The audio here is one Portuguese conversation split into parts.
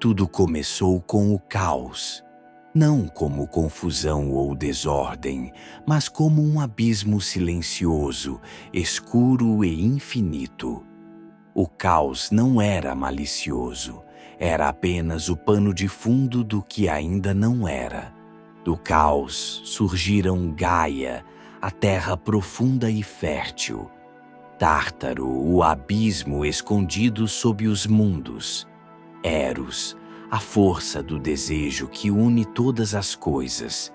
Tudo começou com o caos, não como confusão ou desordem, mas como um abismo silencioso, escuro e infinito. O caos não era malicioso, era apenas o pano de fundo do que ainda não era. Do caos surgiram Gaia, a terra profunda e fértil, Tártaro, o abismo escondido sob os mundos, Eros, a força do desejo que une todas as coisas,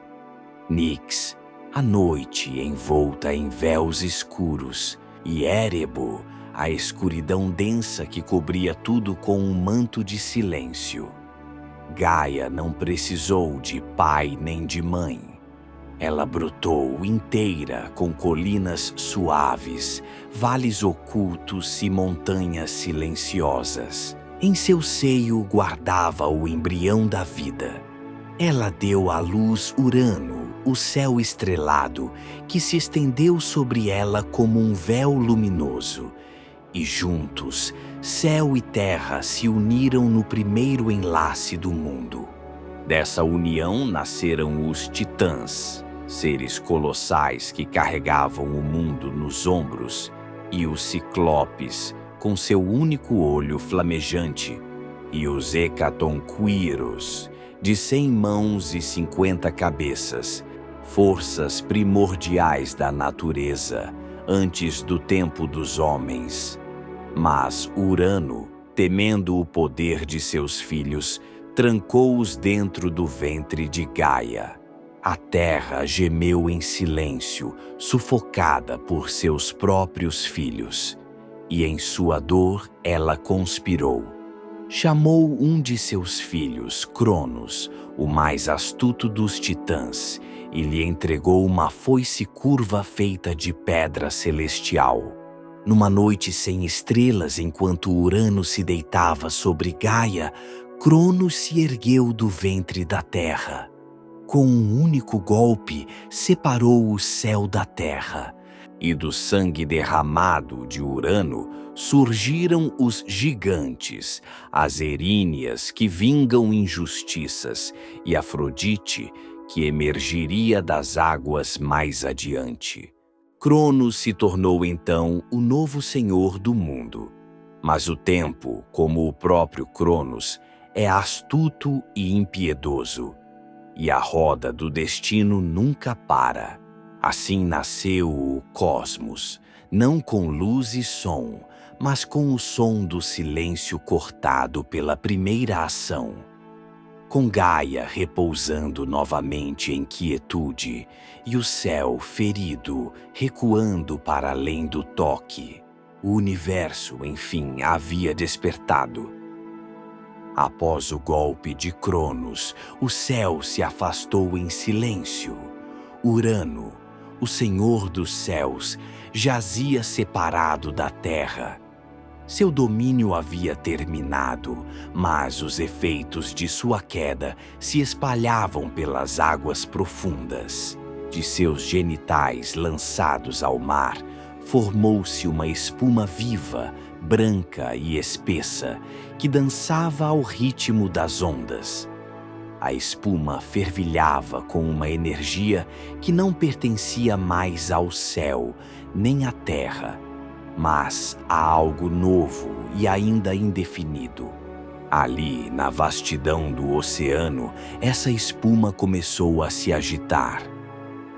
Nix, a noite envolta em véus escuros, e Érebo, a escuridão densa que cobria tudo com um manto de silêncio. Gaia não precisou de pai nem de mãe. Ela brotou inteira com colinas suaves, vales ocultos e montanhas silenciosas. Em seu seio guardava o embrião da vida. Ela deu à luz Urano, o céu estrelado, que se estendeu sobre ela como um véu luminoso. E juntos, céu e terra se uniram no primeiro enlace do mundo. Dessa união nasceram os Titãs, seres colossais que carregavam o mundo nos ombros, e os Ciclopes, com seu único olho flamejante, e os Hecatonquíros, de 100 mãos e 50 cabeças, forças primordiais da natureza, antes do tempo dos homens. Mas Urano, temendo o poder de seus filhos, trancou-os dentro do ventre de Gaia. A terra gemeu em silêncio, sufocada por seus próprios filhos. E em sua dor ela conspirou. Chamou um de seus filhos, Cronos, o mais astuto dos titãs, e lhe entregou uma foice curva feita de pedra celestial. Numa noite sem estrelas, enquanto Urano se deitava sobre Gaia, Cronos se ergueu do ventre da terra. Com um único golpe, separou o céu da terra. E do sangue derramado de Urano surgiram os gigantes, as Eríneas que vingam injustiças, e Afrodite, que emergiria das águas mais adiante. Cronos se tornou então o novo senhor do mundo. Mas o tempo, como o próprio Cronos, é astuto e impiedoso, e a roda do destino nunca para. Assim nasceu o cosmos, não com luz e som, mas com o som do silêncio cortado pela primeira ação. Com Gaia repousando novamente em quietude, e o céu ferido recuando para além do toque, o universo, enfim, havia despertado. Após o golpe de Cronos, o céu se afastou em silêncio. Urano, o senhor dos céus, jazia separado da terra. Seu domínio havia terminado, mas os efeitos de sua queda se espalhavam pelas águas profundas. De seus genitais lançados ao mar, formou-se uma espuma viva, branca e espessa, que dançava ao ritmo das ondas. A espuma fervilhava com uma energia que não pertencia mais ao céu, nem à terra, mas a algo novo e ainda indefinido. Ali, na vastidão do oceano, essa espuma começou a se agitar.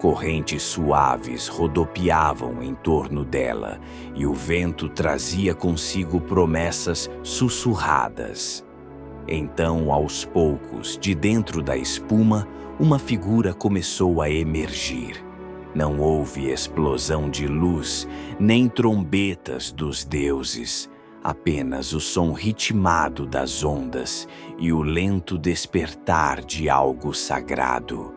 Correntes suaves rodopiavam em torno dela, e o vento trazia consigo promessas sussurradas. Então, aos poucos, de dentro da espuma, uma figura começou a emergir. Não houve explosão de luz, nem trombetas dos deuses, apenas o som ritmado das ondas e o lento despertar de algo sagrado.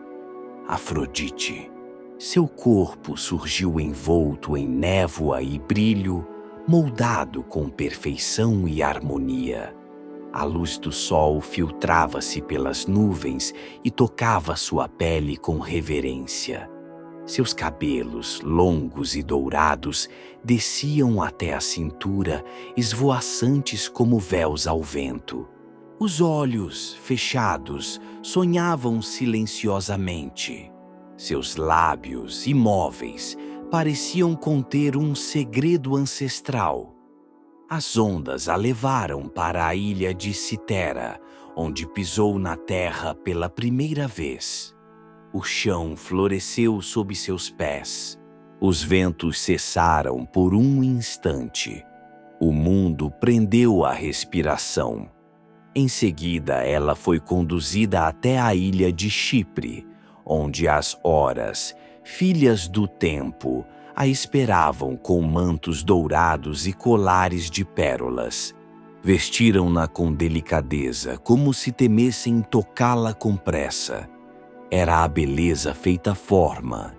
Afrodite. Seu corpo surgiu envolto em névoa e brilho, moldado com perfeição e harmonia. A luz do sol filtrava-se pelas nuvens e tocava sua pele com reverência. Seus cabelos, longos e dourados, desciam até a cintura, esvoaçantes como véus ao vento. Os olhos, fechados, sonhavam silenciosamente. Seus lábios, imóveis, pareciam conter um segredo ancestral. As ondas a levaram para a ilha de Citera, onde pisou na terra pela primeira vez. O chão floresceu sob seus pés. Os ventos cessaram por um instante. O mundo prendeu a respiração. Em seguida, ela foi conduzida até a ilha de Chipre, onde as horas, filhas do tempo, a esperavam com mantos dourados e colares de pérolas. Vestiram-na com delicadeza, como se temessem tocá-la com pressa. Era a beleza feita forma,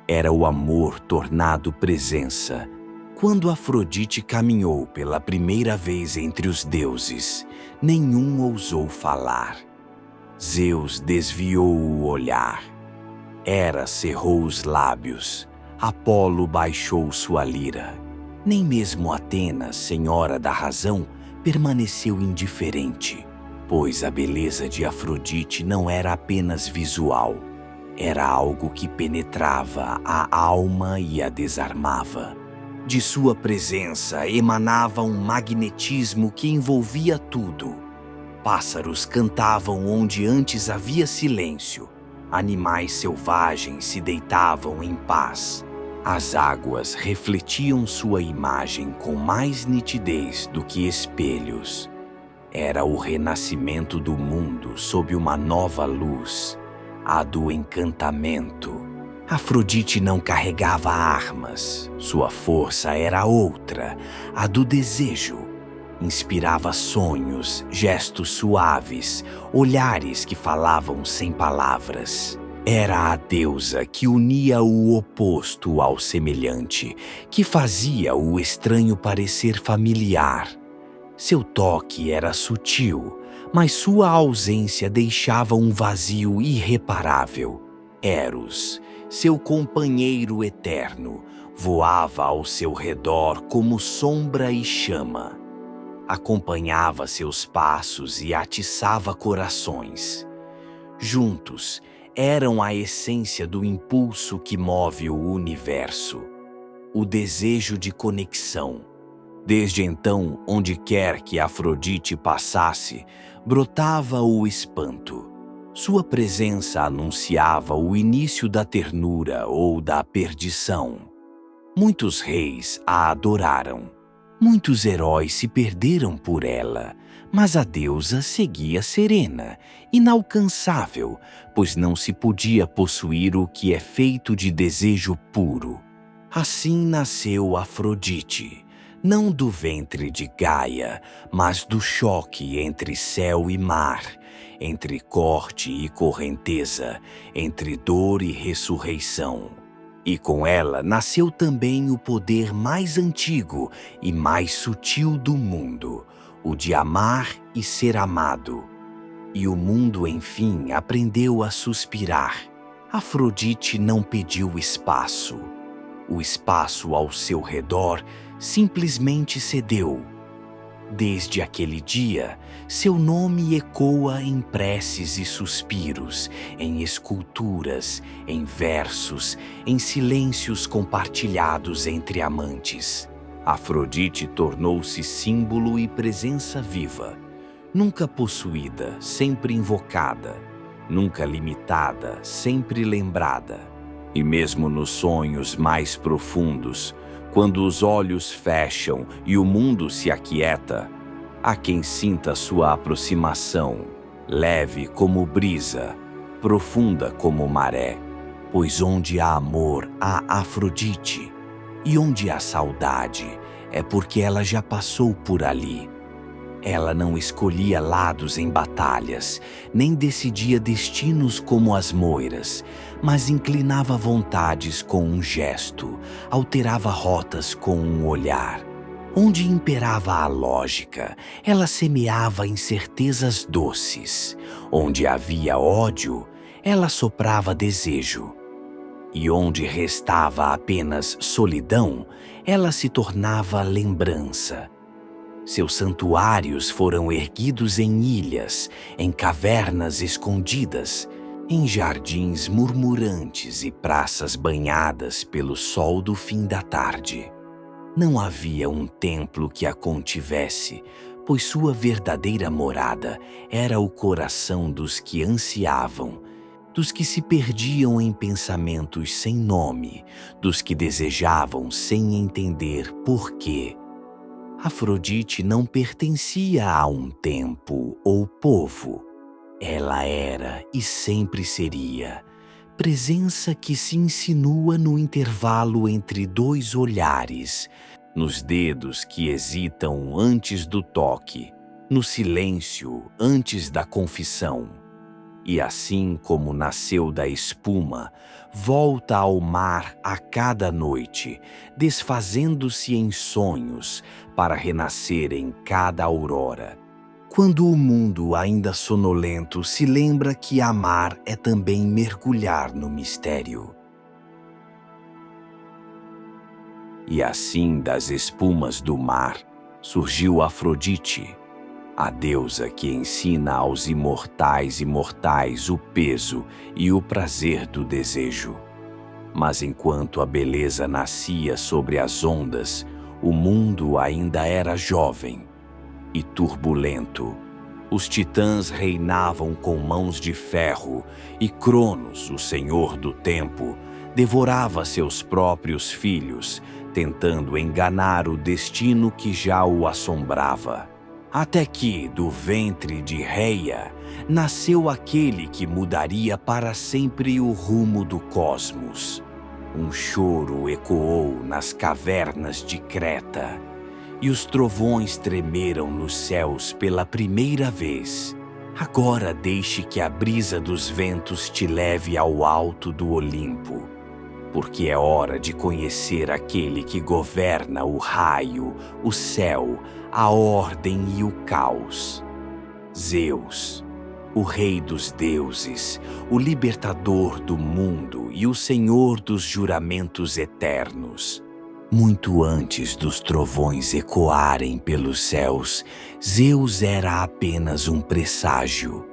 era o amor tornado presença. Quando Afrodite caminhou pela primeira vez entre os deuses, nenhum ousou falar. Zeus desviou o olhar. Hera cerrou os lábios. Apolo baixou sua lira. Nem mesmo Atena, senhora da razão, permaneceu indiferente, pois a beleza de Afrodite não era apenas visual. Era algo que penetrava a alma e a desarmava. De sua presença emanava um magnetismo que envolvia tudo. Pássaros cantavam onde antes havia silêncio. Animais selvagens se deitavam em paz. As águas refletiam sua imagem com mais nitidez do que espelhos. Era o renascimento do mundo sob uma nova luz, a do encantamento. Afrodite não carregava armas, sua força era outra, a do desejo. Inspirava sonhos, gestos suaves, olhares que falavam sem palavras. Era a deusa que unia o oposto ao semelhante, que fazia o estranho parecer familiar. Seu toque era sutil, mas sua ausência deixava um vazio irreparável. Eros, seu companheiro eterno, voava ao seu redor como sombra e chama. Acompanhava seus passos e atiçava corações. Juntos, eram a essência do impulso que move o universo, o desejo de conexão. Desde então, onde quer que Afrodite passasse, brotava o espanto. Sua presença anunciava o início da ternura ou da perdição. Muitos reis a adoraram. Muitos heróis se perderam por ela, mas a deusa seguia serena, inalcançável, pois não se podia possuir o que é feito de desejo puro. Assim nasceu Afrodite, não do ventre de Gaia, mas do choque entre céu e mar, entre corte e correnteza, entre dor e ressurreição. E com ela nasceu também o poder mais antigo e mais sutil do mundo, o de amar e ser amado. E o mundo, enfim, aprendeu a suspirar. Afrodite não pediu espaço. O espaço ao seu redor simplesmente cedeu. Desde aquele dia, seu nome ecoa em preces e suspiros, em esculturas, em versos, em silêncios compartilhados entre amantes. Afrodite tornou-se símbolo e presença viva, nunca possuída, sempre invocada, nunca limitada, sempre lembrada. E mesmo nos sonhos mais profundos, quando os olhos fecham e o mundo se aquieta, há quem sinta sua aproximação, leve como brisa, profunda como maré, pois onde há amor há Afrodite, e onde há saudade é porque ela já passou por ali. Ela não escolhia lados em batalhas, nem decidia destinos como as moiras, mas inclinava vontades com um gesto, alterava rotas com um olhar. Onde imperava a lógica, ela semeava incertezas doces. Onde havia ódio, ela soprava desejo. E onde restava apenas solidão, ela se tornava lembrança. Seus santuários foram erguidos em ilhas, em cavernas escondidas, em jardins murmurantes e praças banhadas pelo sol do fim da tarde. Não havia um templo que a contivesse, pois sua verdadeira morada era o coração dos que ansiavam, dos que se perdiam em pensamentos sem nome, dos que desejavam sem entender por quê. Afrodite não pertencia a um tempo ou povo. Ela era e sempre seria presença que se insinua no intervalo entre dois olhares, nos dedos que hesitam antes do toque, no silêncio antes da confissão. E assim como nasceu da espuma, volta ao mar a cada noite, desfazendo-se em sonhos para renascer em cada aurora. Quando o mundo, ainda sonolento, se lembra que amar é também mergulhar no mistério. E assim, das espumas do mar, surgiu Afrodite, a deusa que ensina aos imortais e mortais o peso e o prazer do desejo. Mas enquanto a beleza nascia sobre as ondas, o mundo ainda era jovem e turbulento. Os titãs reinavam com mãos de ferro e Cronos, o senhor do tempo, devorava seus próprios filhos, tentando enganar o destino que já o assombrava. Até que, do ventre de Reia, nasceu aquele que mudaria para sempre o rumo do cosmos. Um choro ecoou nas cavernas de Creta, e os trovões tremeram nos céus pela primeira vez. Agora deixe que a brisa dos ventos te leve ao alto do Olimpo, porque é hora de conhecer aquele que governa o raio, o céu, a ordem e o caos. Zeus, o rei dos deuses, o libertador do mundo e o senhor dos juramentos eternos. Muito antes dos trovões ecoarem pelos céus, Zeus era apenas um presságio,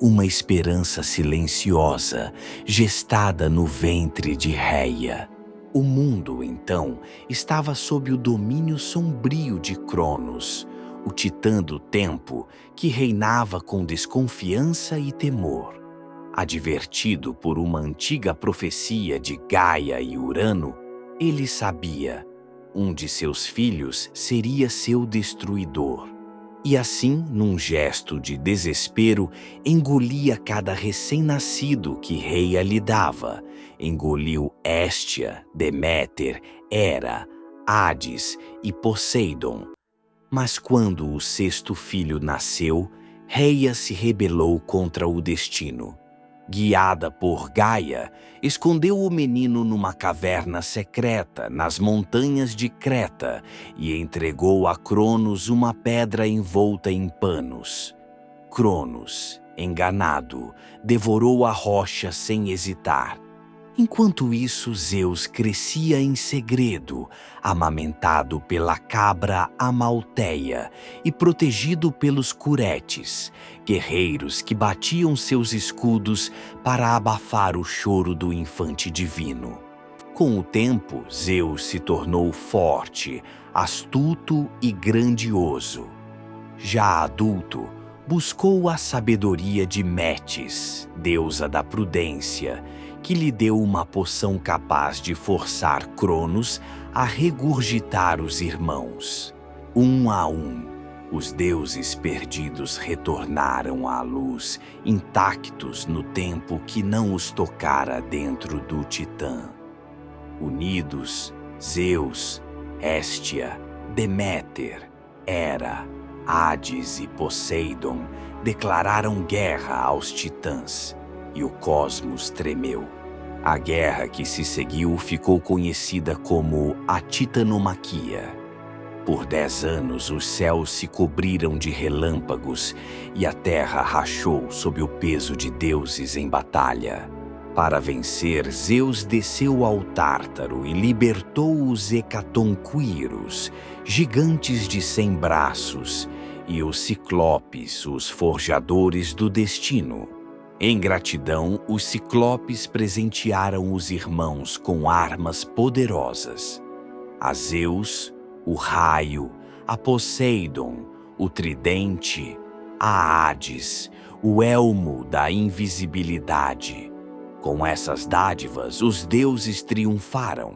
uma esperança silenciosa, gestada no ventre de Reia. O mundo, então, estava sob o domínio sombrio de Cronos, o titã do tempo que reinava com desconfiança e temor. Advertido por uma antiga profecia de Gaia e Urano, ele sabia, um de seus filhos seria seu destruidor. E assim, num gesto de desespero, engolia cada recém-nascido que Reia lhe dava. Engoliu Héstia, Deméter, Hera, Hades e Poseidon. Mas quando o sexto filho nasceu, Reia se rebelou contra o destino. Guiada por Gaia, escondeu o menino numa caverna secreta nas montanhas de Creta e entregou a Cronos uma pedra envolta em panos. Cronos, enganado, devorou a rocha sem hesitar. Enquanto isso, Zeus crescia em segredo, amamentado pela cabra Amalteia e protegido pelos Curetes, guerreiros que batiam seus escudos para abafar o choro do infante divino. Com o tempo, Zeus se tornou forte, astuto e grandioso. Já adulto, buscou a sabedoria de Metis, deusa da prudência, que lhe deu uma poção capaz de forçar Cronos a regurgitar os irmãos. Um a um, os deuses perdidos retornaram à luz, intactos no tempo que não os tocara dentro do Titã. Unidos, Zeus, Héstia, Deméter, Hera, Hades e Poseidon declararam guerra aos titãs, e o cosmos tremeu. A guerra que se seguiu ficou conhecida como a Titanomaquia. Por 10 anos os céus se cobriram de relâmpagos e a terra rachou sob o peso de deuses em batalha. Para vencer, Zeus desceu ao Tártaro e libertou os Hecatonquíros, gigantes de 100 braços, e os Ciclopes, os forjadores do destino. Em gratidão, os Ciclopes presentearam os irmãos com armas poderosas. A Zeus, o raio, a Poseidon, o tridente, a Hades, o elmo da invisibilidade. Com essas dádivas, os deuses triunfaram.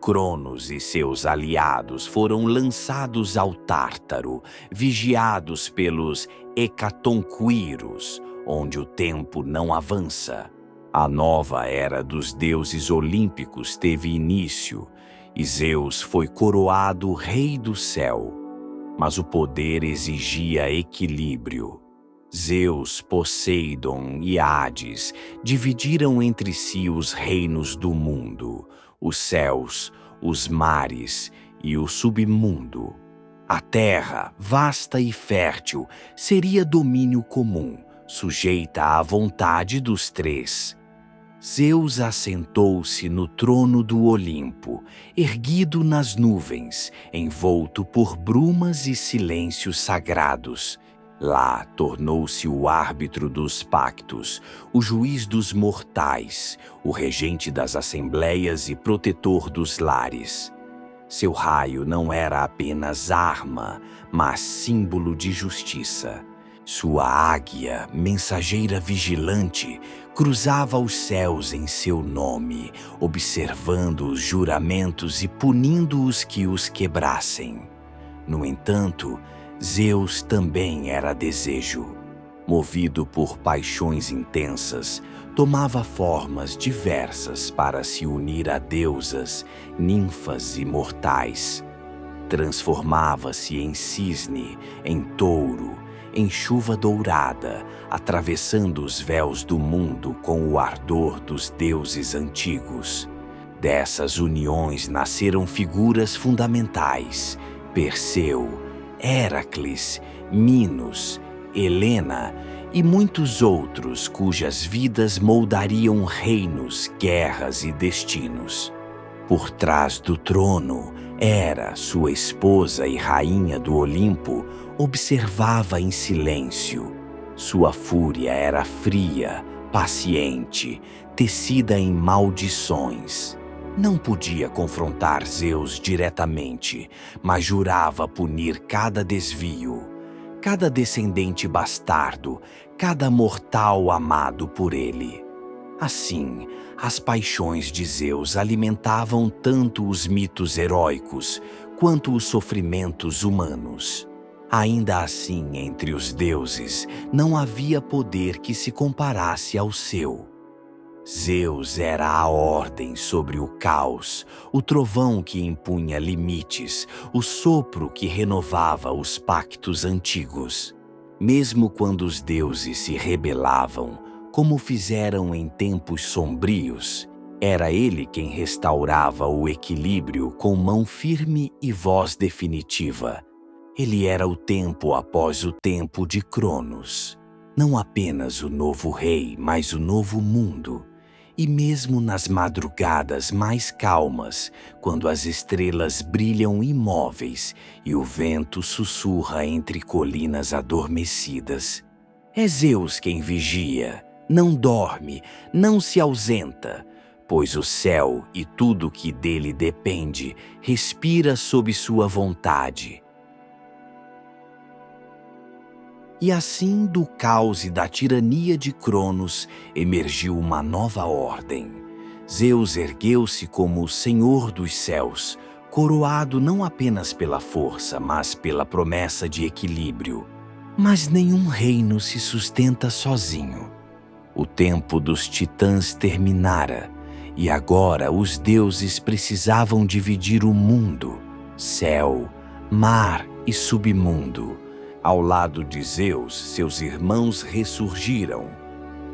Cronos e seus aliados foram lançados ao Tártaro, vigiados pelos Hecatonquíros, onde o tempo não avança. A nova era dos deuses olímpicos teve início, e Zeus foi coroado rei do céu. Mas o poder exigia equilíbrio. Zeus, Poseidon e Hades dividiram entre si os reinos do mundo, os céus, os mares e o submundo. A terra, vasta e fértil, seria domínio comum, sujeita à vontade dos três. Zeus assentou-se no trono do Olimpo, erguido nas nuvens, envolto por brumas e silêncios sagrados. Lá tornou-se o árbitro dos pactos, o juiz dos mortais, o regente das assembleias e protetor dos lares. Seu raio não era apenas arma, mas símbolo de justiça. Sua águia, mensageira vigilante, cruzava os céus em seu nome, observando os juramentos e punindo os que os quebrassem. No entanto, Zeus também era desejo. Movido por paixões intensas, tomava formas diversas para se unir a deusas, ninfas e mortais. Transformava-se em cisne, em touro, em chuva dourada, atravessando os véus do mundo com o ardor dos deuses antigos. Dessas uniões nasceram figuras fundamentais: Perseu, Héracles, Minos, Helena e muitos outros cujas vidas moldariam reinos, guerras e destinos. Por trás do trono, Hera, sua esposa e rainha do Olimpo, observava em silêncio. Sua fúria era fria, paciente, tecida em maldições. Não podia confrontar Zeus diretamente, mas jurava punir cada desvio, cada descendente bastardo, cada mortal amado por ele. Assim, as paixões de Zeus alimentavam tanto os mitos heróicos quanto os sofrimentos humanos. Ainda assim, entre os deuses, não havia poder que se comparasse ao seu. Zeus era a ordem sobre o caos, o trovão que impunha limites, o sopro que renovava os pactos antigos. Mesmo quando os deuses se rebelavam, como fizeram em tempos sombrios, era ele quem restaurava o equilíbrio com mão firme e voz definitiva. Ele era o tempo após o tempo de Cronos. Não apenas o novo rei, mas o novo mundo. E mesmo nas madrugadas mais calmas, quando as estrelas brilham imóveis e o vento sussurra entre colinas adormecidas, é Zeus quem vigia, não dorme, não se ausenta, pois o céu e tudo que dele depende respira sob sua vontade. E assim, do caos e da tirania de Cronos, emergiu uma nova ordem. Zeus ergueu-se como o Senhor dos céus, coroado não apenas pela força, mas pela promessa de equilíbrio. Mas nenhum reino se sustenta sozinho. O tempo dos titãs terminara, e agora os deuses precisavam dividir o mundo, céu, mar e submundo. Ao lado de Zeus, seus irmãos ressurgiram.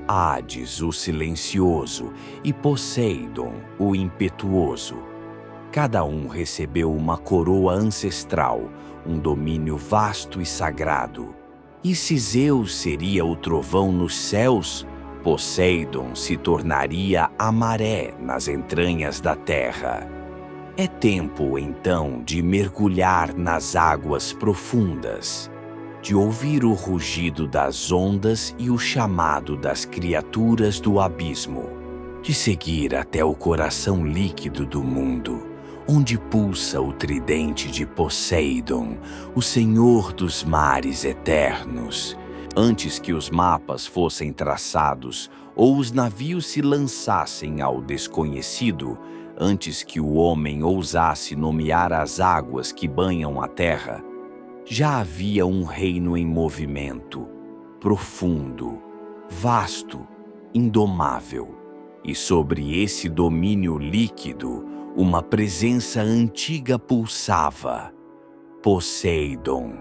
Hades, o silencioso, e Poseidon, o impetuoso. Cada um recebeu uma coroa ancestral, um domínio vasto e sagrado. E se Zeus seria o trovão nos céus, Poseidon se tornaria a maré nas entranhas da terra. É tempo, então, de mergulhar nas águas profundas, de ouvir o rugido das ondas e o chamado das criaturas do abismo, de seguir até o coração líquido do mundo, onde pulsa o tridente de Poseidon, o senhor dos mares eternos. Antes que os mapas fossem traçados ou os navios se lançassem ao desconhecido, antes que o homem ousasse nomear as águas que banham a terra, já havia um reino em movimento, profundo, vasto, indomável. E sobre esse domínio líquido, uma presença antiga pulsava: Poseidon,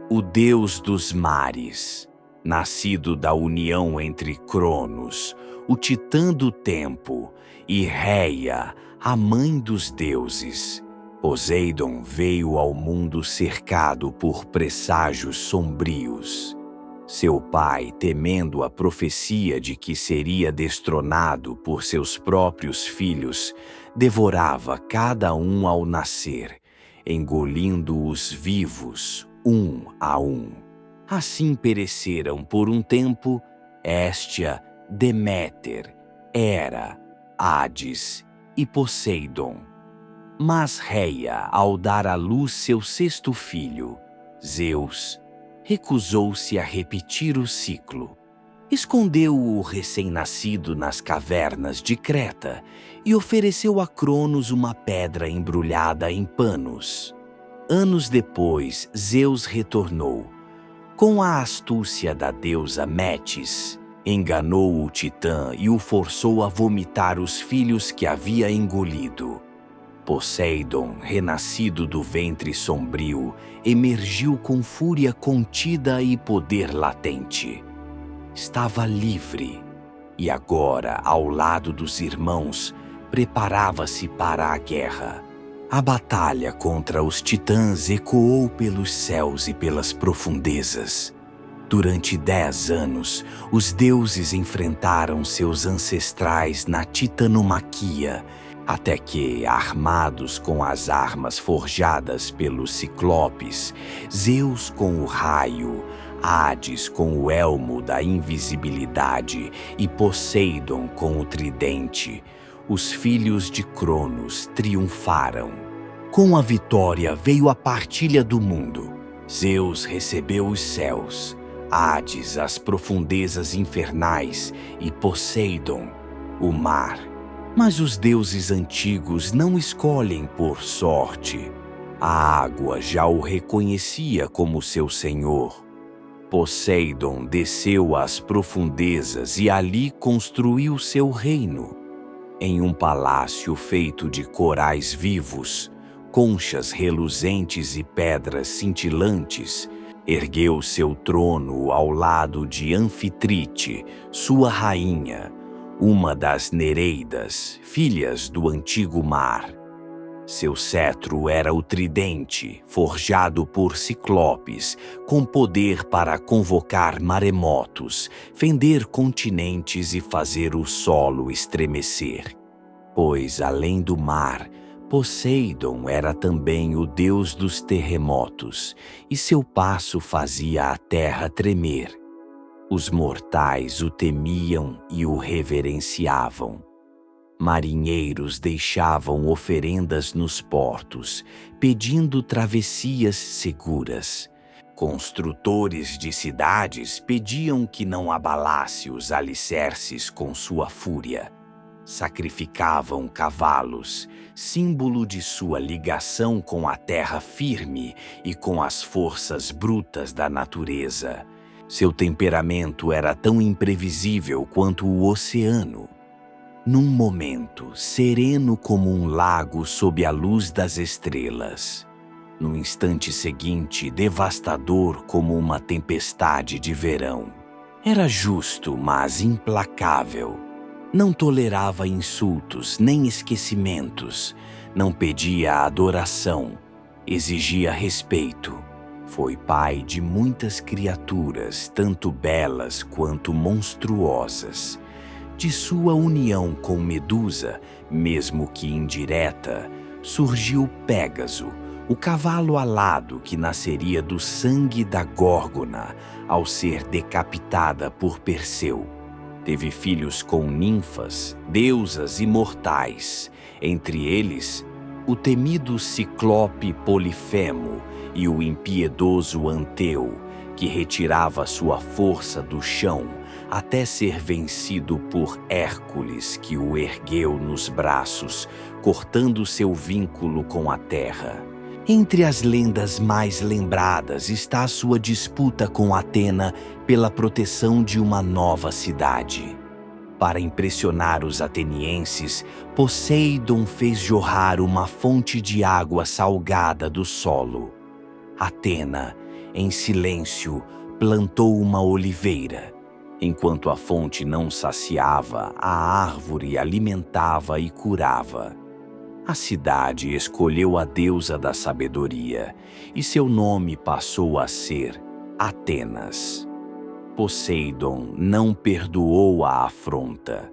o deus dos mares, nascido da união entre Cronos, o titã do tempo, e Reia, a mãe dos deuses. Poseidon veio ao mundo cercado por presságios sombrios. Seu pai, temendo a profecia de que seria destronado por seus próprios filhos, devorava cada um ao nascer, engolindo-os vivos, um a um. Assim pereceram por um tempo Héstia, Deméter, Hera, Hades e Poseidon. Mas Reia, ao dar à luz seu sexto filho, Zeus, recusou-se a repetir o ciclo. Escondeu o recém-nascido nas cavernas de Creta e ofereceu a Cronos uma pedra embrulhada em panos. Anos depois, Zeus retornou. Com a astúcia da deusa Metis, enganou o titã e o forçou a vomitar os filhos que havia engolido. Poseidon, renascido do ventre sombrio, emergiu com fúria contida e poder latente. Estava livre e agora, ao lado dos irmãos, preparava-se para a guerra. A batalha contra os titãs ecoou pelos céus e pelas profundezas. Durante 10 anos, os deuses enfrentaram seus ancestrais na Titanomaquia, até que, armados com as armas forjadas pelos ciclopes, Zeus com o raio, Hades com o elmo da invisibilidade e Poseidon com o tridente, os filhos de Cronos triunfaram. Com a vitória veio a partilha do mundo. Zeus recebeu os céus, Hades as profundezas infernais e Poseidon o mar. Mas os deuses antigos não escolhem por sorte. A água já o reconhecia como seu senhor. Poseidon desceu às profundezas e ali construiu seu reino. Em um palácio feito de corais vivos, conchas reluzentes e pedras cintilantes, ergueu seu trono ao lado de Anfitrite, sua rainha, uma das Nereidas, filhas do antigo mar. Seu cetro era o tridente, forjado por ciclopes, com poder para convocar maremotos, fender continentes e fazer o solo estremecer. Pois, além do mar, Poseidon era também o deus dos terremotos, e seu passo fazia a terra tremer. Os mortais o temiam e o reverenciavam. Marinheiros deixavam oferendas nos portos, pedindo travessias seguras. Construtores de cidades pediam que não abalasse os alicerces com sua fúria. Sacrificavam cavalos, símbolo de sua ligação com a terra firme e com as forças brutas da natureza. Seu temperamento era tão imprevisível quanto o oceano. Num momento, sereno como um lago sob a luz das estrelas. No instante seguinte, devastador como uma tempestade de verão. Era justo, mas implacável. Não tolerava insultos nem esquecimentos. Não pedia adoração. Exigia respeito. Foi pai de muitas criaturas, tanto belas quanto monstruosas. De sua união com Medusa, mesmo que indireta, surgiu Pégaso, o cavalo alado que nasceria do sangue da Górgona ao ser decapitada por Perseu. Teve filhos com ninfas, deusas imortais, entre eles o temido ciclope Polifemo e o impiedoso Anteu, que retirava sua força do chão até ser vencido por Hércules, que o ergueu nos braços, cortando seu vínculo com a terra. Entre as lendas mais lembradas está a sua disputa com Atena pela proteção de uma nova cidade. Para impressionar os atenienses, Poseidon fez jorrar uma fonte de água salgada do solo. Atena, em silêncio, plantou uma oliveira. Enquanto a fonte não saciava, a árvore alimentava e curava. A cidade escolheu a deusa da sabedoria e seu nome passou a ser Atenas. Poseidon não perdoou a afronta.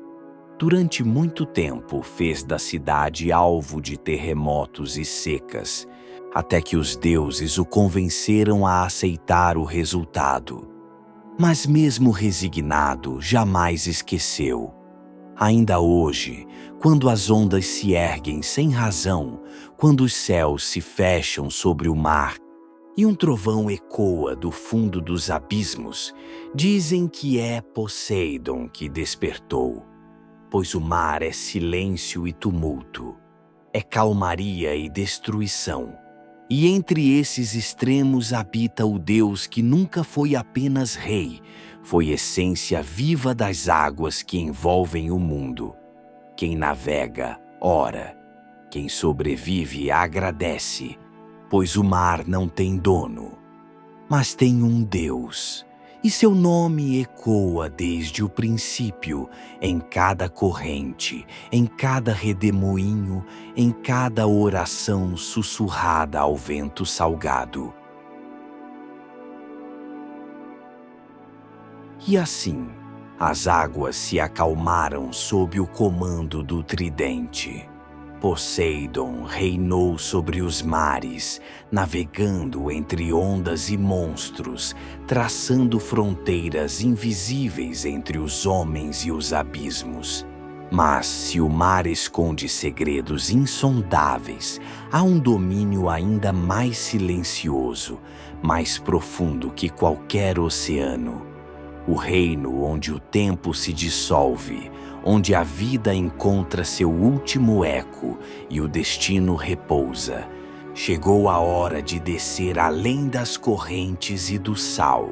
Durante muito tempo fez da cidade alvo de terremotos e secas, até que os deuses o convenceram a aceitar o resultado. Mas mesmo resignado, jamais esqueceu. Ainda hoje, quando as ondas se erguem sem razão, quando os céus se fecham sobre o mar e um trovão ecoa do fundo dos abismos, dizem que é Poseidon que despertou, pois o mar é silêncio e tumulto, é calmaria e destruição. E entre esses extremos habita o Deus que nunca foi apenas rei, foi essência viva das águas que envolvem o mundo. Quem navega, ora. Quem sobrevive, agradece, pois o mar não tem dono, mas tem um Deus, e seu nome ecoa desde o princípio, em cada corrente, em cada redemoinho, em cada oração sussurrada ao vento salgado. E assim, as águas se acalmaram sob o comando do tridente. Poseidon reinou sobre os mares, navegando entre ondas e monstros, traçando fronteiras invisíveis entre os homens e os abismos. Mas se o mar esconde segredos insondáveis, há um domínio ainda mais silencioso, mais profundo que qualquer oceano. O reino onde o tempo se dissolve, onde a vida encontra seu último eco e o destino repousa. Chegou a hora de descer além das correntes e do sal,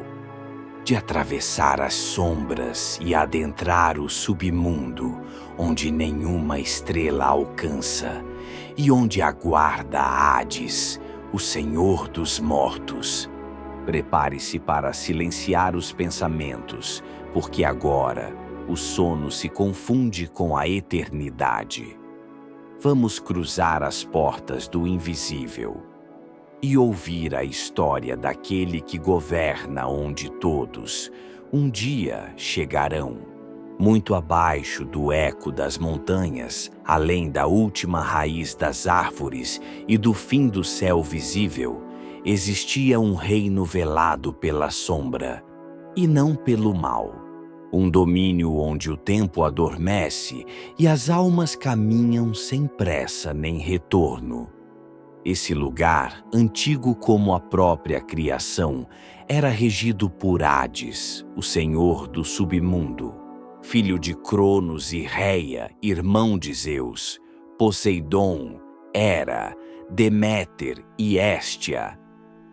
de atravessar as sombras e adentrar o submundo, onde nenhuma estrela alcança, e onde aguarda Hades, o Senhor dos mortos. Prepare-se para silenciar os pensamentos, porque agora o sono se confunde com a eternidade. Vamos cruzar as portas do invisível e ouvir a história daquele que governa onde todos, um dia, chegarão. Muito abaixo do eco das montanhas, além da última raiz das árvores e do fim do céu visível, existia um reino velado pela sombra, e não pelo mal. Um domínio onde o tempo adormece e as almas caminham sem pressa nem retorno. Esse lugar, antigo como a própria criação, era regido por Hades, o senhor do submundo. Filho de Cronos e Reia, irmão de Zeus, Poseidon, Hera, Deméter e Héstia,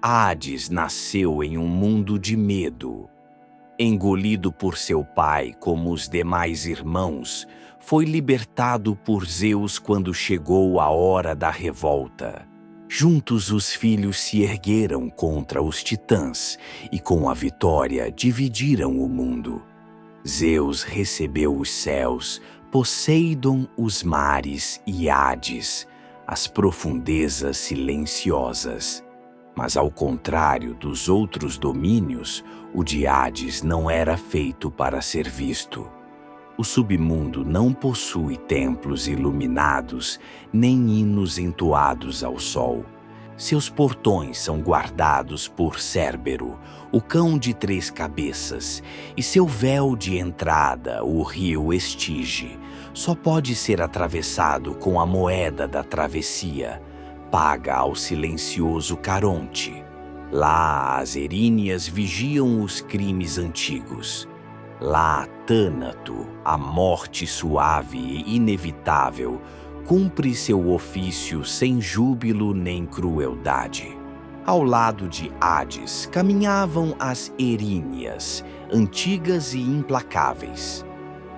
Hades nasceu em um mundo de medo. Engolido por seu pai como os demais irmãos, foi libertado por Zeus quando chegou a hora da revolta. Juntos os filhos se ergueram contra os titãs e com a vitória dividiram o mundo. Zeus recebeu os céus, Poseidon os mares e Hades, as profundezas silenciosas. Mas ao contrário dos outros domínios, o de Hades não era feito para ser visto. O submundo não possui templos iluminados, nem hinos entoados ao sol. Seus portões são guardados por Cérbero, o cão de 3 cabeças, e seu véu de entrada, o rio Estige, só pode ser atravessado com a moeda da travessia, paga ao silencioso Caronte. Lá as Eríneas vigiam os crimes antigos. Lá Tânato, a morte suave e inevitável, cumpre seu ofício sem júbilo nem crueldade. Ao lado de Hades caminhavam as Eríneas, antigas e implacáveis.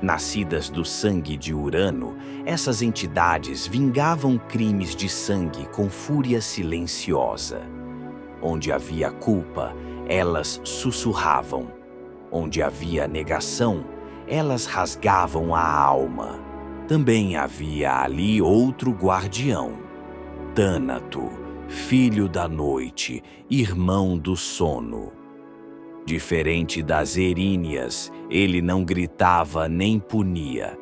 Nascidas do sangue de Urano, essas entidades vingavam crimes de sangue com fúria silenciosa. Onde havia culpa, elas sussurravam. Onde havia negação, elas rasgavam a alma. Também havia ali outro guardião, Tânato, filho da noite, irmão do sono. Diferente das Eríneas, ele não gritava nem punia.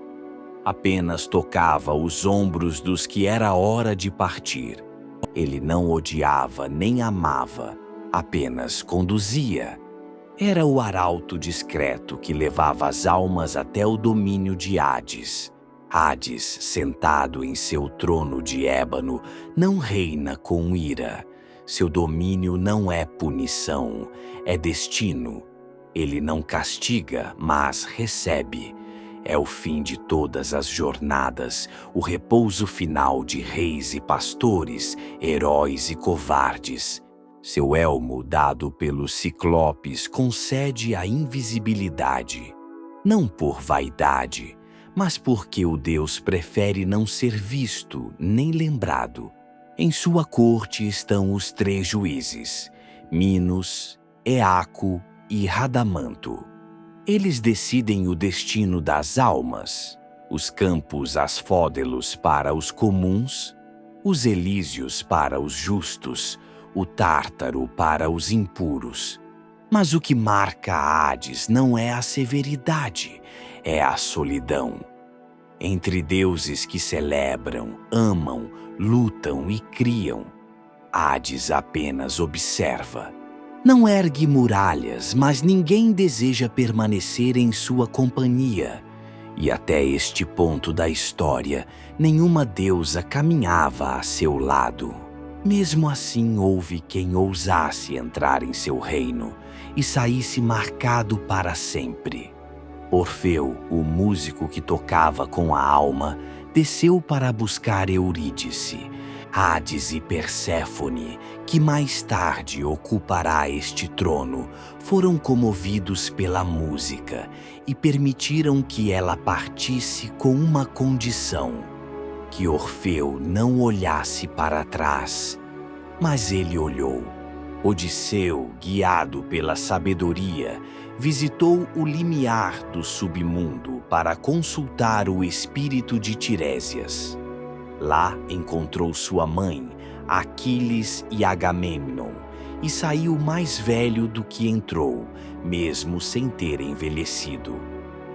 Apenas tocava os ombros dos que era hora de partir. Ele não odiava nem amava, apenas conduzia. Era o arauto discreto que levava as almas até o domínio de Hades. Hades, sentado em seu trono de ébano, não reina com ira. Seu domínio não é punição, é destino. Ele não castiga, mas recebe. É o fim de todas as jornadas, o repouso final de reis e pastores, heróis e covardes. Seu elmo, dado pelos ciclopes, concede a invisibilidade, não por vaidade, mas porque o Deus prefere não ser visto nem lembrado. Em sua corte estão os 3 juízes, Minos, Eaco e Radamanto. Eles decidem o destino das almas, os campos asfódelos para os comuns, os elíseos para os justos, o Tártaro para os impuros. Mas o que marca Hades não é a severidade, é a solidão. Entre deuses que celebram, amam, lutam e criam, Hades apenas observa. Não ergue muralhas, mas ninguém deseja permanecer em sua companhia. E até este ponto da história, nenhuma deusa caminhava a seu lado. Mesmo assim, houve quem ousasse entrar em seu reino e saísse marcado para sempre. Orfeu, o músico que tocava com a alma, desceu para buscar Eurídice, Hades e Perséfone, que mais tarde ocupará este trono, foram comovidos pela música e permitiram que ela partisse com uma condição: que Orfeu não olhasse para trás. Mas ele olhou. Odisseu, guiado pela sabedoria, visitou o limiar do submundo para consultar o espírito de Tirésias. Lá encontrou sua mãe, Aquiles e Agamemnon, e saiu mais velho do que entrou, mesmo sem ter envelhecido.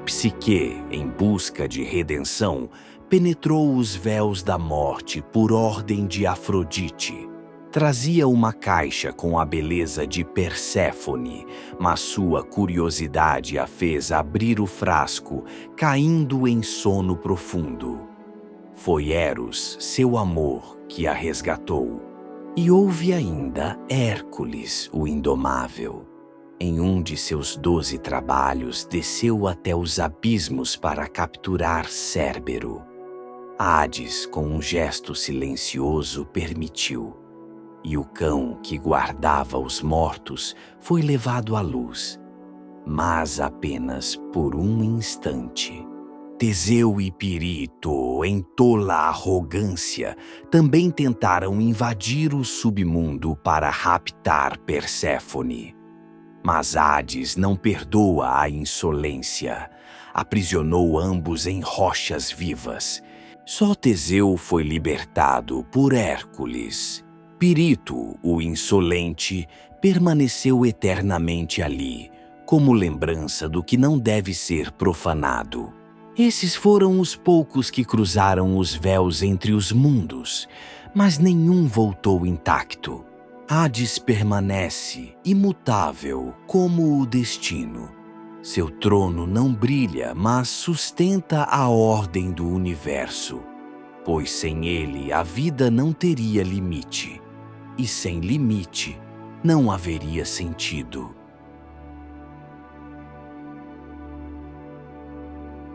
Psique, em busca de redenção, penetrou os véus da morte por ordem de Afrodite. Trazia uma caixa com a beleza de Perséfone, mas sua curiosidade a fez abrir o frasco, caindo em sono profundo. Foi Eros, seu amor, que a resgatou. E houve ainda Hércules, o indomável. Em um de seus 12 trabalhos, desceu até os abismos para capturar Cérbero. Hades, com um gesto silencioso, permitiu. E o cão que guardava os mortos foi levado à luz, mas apenas por um instante. Teseu e Pirito, em tola arrogância, também tentaram invadir o submundo para raptar Perséfone. Mas Hades não perdoa a insolência. Aprisionou ambos em rochas vivas. Só Teseu foi libertado por Hércules. Pirito, o insolente, permaneceu eternamente ali, como lembrança do que não deve ser profanado. Esses foram os poucos que cruzaram os véus entre os mundos, mas nenhum voltou intacto. Hades permanece imutável como o destino. Seu trono não brilha, mas sustenta a ordem do universo, pois sem ele a vida não teria limite, e sem limite não haveria sentido.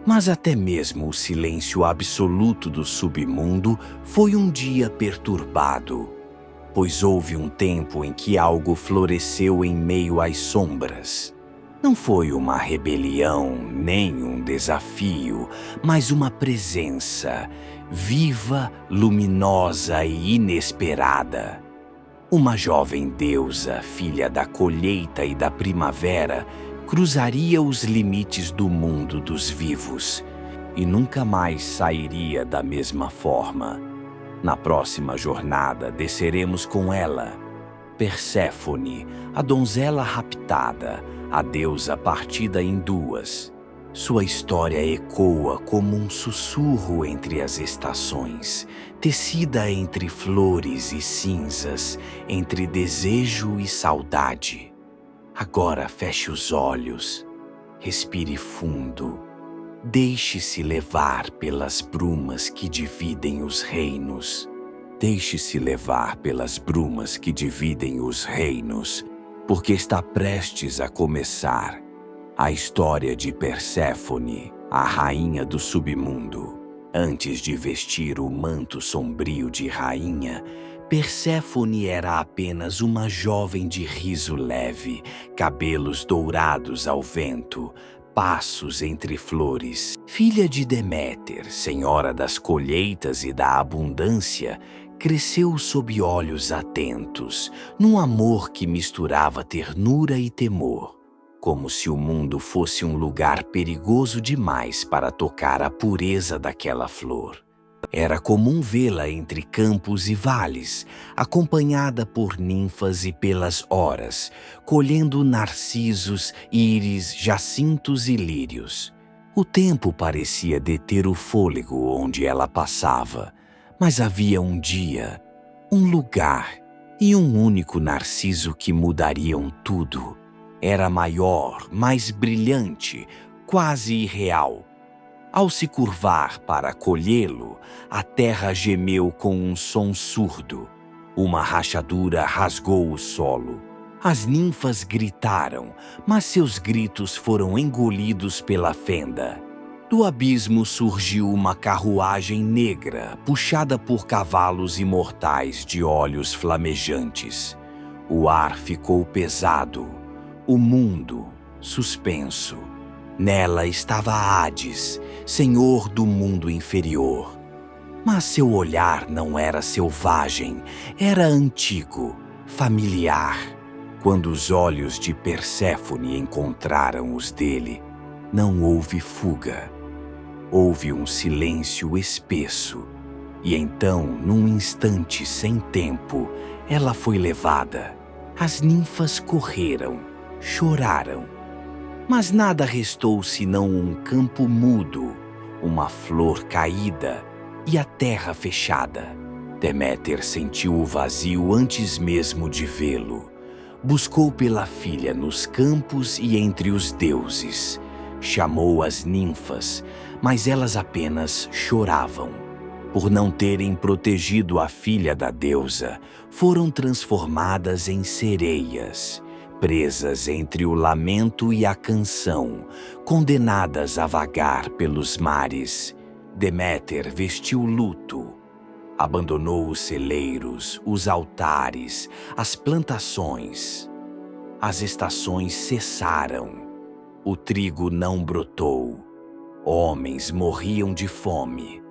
Mas até mesmo o silêncio absoluto do submundo foi um dia perturbado, pois houve um tempo em que algo floresceu em meio às sombras. Não foi uma rebelião, nem um desafio, mas uma presença viva, luminosa e inesperada. Uma jovem deusa, filha da colheita e da primavera, cruzaria os limites do mundo dos vivos e nunca mais sairia da mesma forma. Na próxima jornada desceremos com ela, Perséfone, a donzela raptada, a deusa partida em duas. Sua história ecoa como um sussurro entre as estações, tecida entre flores e cinzas, entre desejo e saudade. Agora feche os olhos, respire fundo, deixe-se levar pelas brumas que dividem os reinos. Deixe-se levar pelas brumas que dividem os reinos, porque está prestes a começar a história de Perséfone, a rainha do submundo. Antes de vestir o manto sombrio de rainha, Perséfone era apenas uma jovem de riso leve, cabelos dourados ao vento, passos entre flores. Filha de Deméter, senhora das colheitas e da abundância, cresceu sob olhos atentos, num amor que misturava ternura e temor, como se o mundo fosse um lugar perigoso demais para tocar a pureza daquela flor. Era comum vê-la entre campos e vales, acompanhada por ninfas e pelas horas, colhendo narcisos, íris, jacintos e lírios. O tempo parecia deter o fôlego onde ela passava, mas havia um dia, um lugar e um único narciso que mudariam tudo. Era maior, mais brilhante, quase irreal. Ao se curvar para colhê-lo, a terra gemeu com um som surdo. Uma rachadura rasgou o solo. As ninfas gritaram, mas seus gritos foram engolidos pela fenda. Do abismo surgiu uma carruagem negra, puxada por cavalos imortais de olhos flamejantes. O ar ficou pesado, o mundo suspenso. Nela estava Hades, senhor do mundo inferior. Mas seu olhar não era selvagem, era antigo, familiar. Quando os olhos de Perséfone encontraram os dele, não houve fuga. Houve um silêncio espesso, e então, num instante sem tempo, ela foi levada. As ninfas correram, choraram. Mas nada restou senão um campo mudo, uma flor caída e a terra fechada. Deméter sentiu o vazio antes mesmo de vê-lo. Buscou pela filha nos campos e entre os deuses. Chamou as ninfas, mas elas apenas choravam. Por não terem protegido a filha da deusa, foram transformadas em sereias, presas entre o lamento e a canção, condenadas a vagar pelos mares. Deméter vestiu luto, abandonou os celeiros, os altares, as plantações. As estações cessaram. O trigo não brotou. Homens morriam de fome.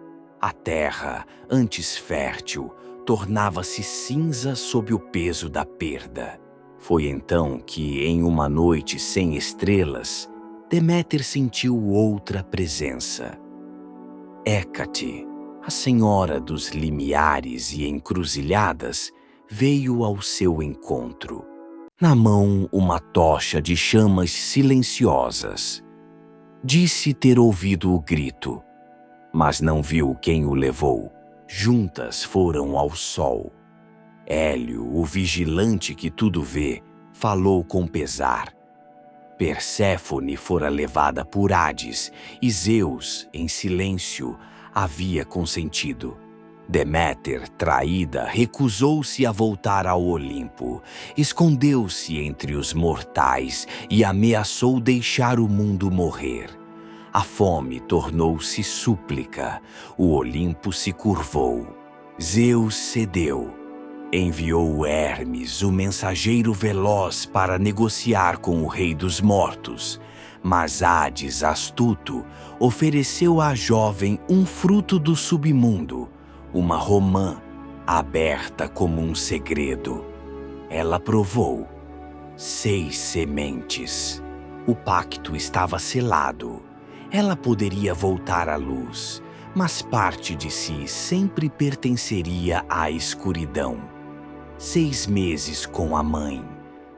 A terra, antes fértil, tornava-se cinza sob o peso da perda. Foi então que, em uma noite sem estrelas, Deméter sentiu outra presença. Hécate, a senhora dos limiares e encruzilhadas, veio ao seu encontro. Na mão, uma tocha de chamas silenciosas. Disse ter ouvido o grito, mas não viu quem o levou. Juntas foram ao sol. Hélio, o vigilante que tudo vê, falou com pesar. Perséfone fora levada por Hades e Zeus, em silêncio, havia consentido. Deméter, traída, recusou-se a voltar ao Olimpo, escondeu-se entre os mortais e ameaçou deixar o mundo morrer. A fome tornou-se súplica, o Olimpo se curvou. Zeus cedeu. Enviou Hermes, o mensageiro veloz, para negociar com o rei dos mortos. Mas Hades, astuto, ofereceu à jovem um fruto do submundo, uma romã, aberta como um segredo. Ela provou. 6 sementes. O pacto estava selado. Ela poderia voltar à luz, mas parte de si sempre pertenceria à escuridão. 6 meses com a mãe,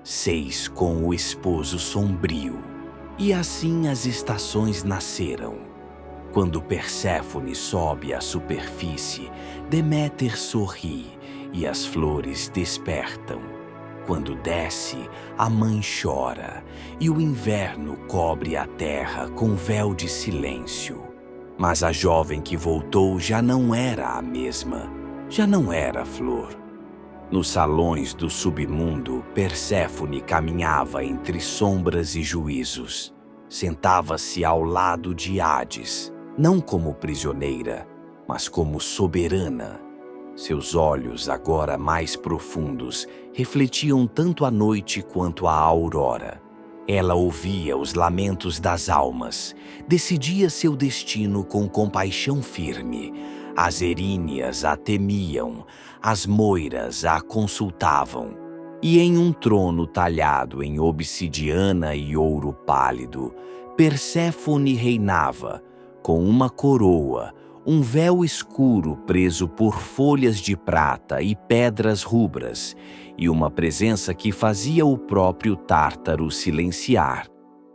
6 com o esposo sombrio. E assim as estações nasceram. Quando Perséfone sobe à superfície, Deméter sorri e as flores despertam. Quando desce, a mãe chora e o inverno cobre a terra com véu de silêncio. Mas a jovem que voltou já não era a mesma, já não era flor. Nos salões do submundo, Perséfone caminhava entre sombras e juízos. Sentava-se ao lado de Hades, não como prisioneira, mas como soberana. Seus olhos, agora mais profundos, refletiam tanto a noite quanto a aurora. Ela ouvia os lamentos das almas, decidia seu destino com compaixão firme. As eríneas a temiam, as moiras a consultavam. E em um trono talhado em obsidiana e ouro pálido, Perséfone reinava, com uma coroa, um véu escuro preso por folhas de prata e pedras rubras, e uma presença que fazia o próprio Tártaro silenciar.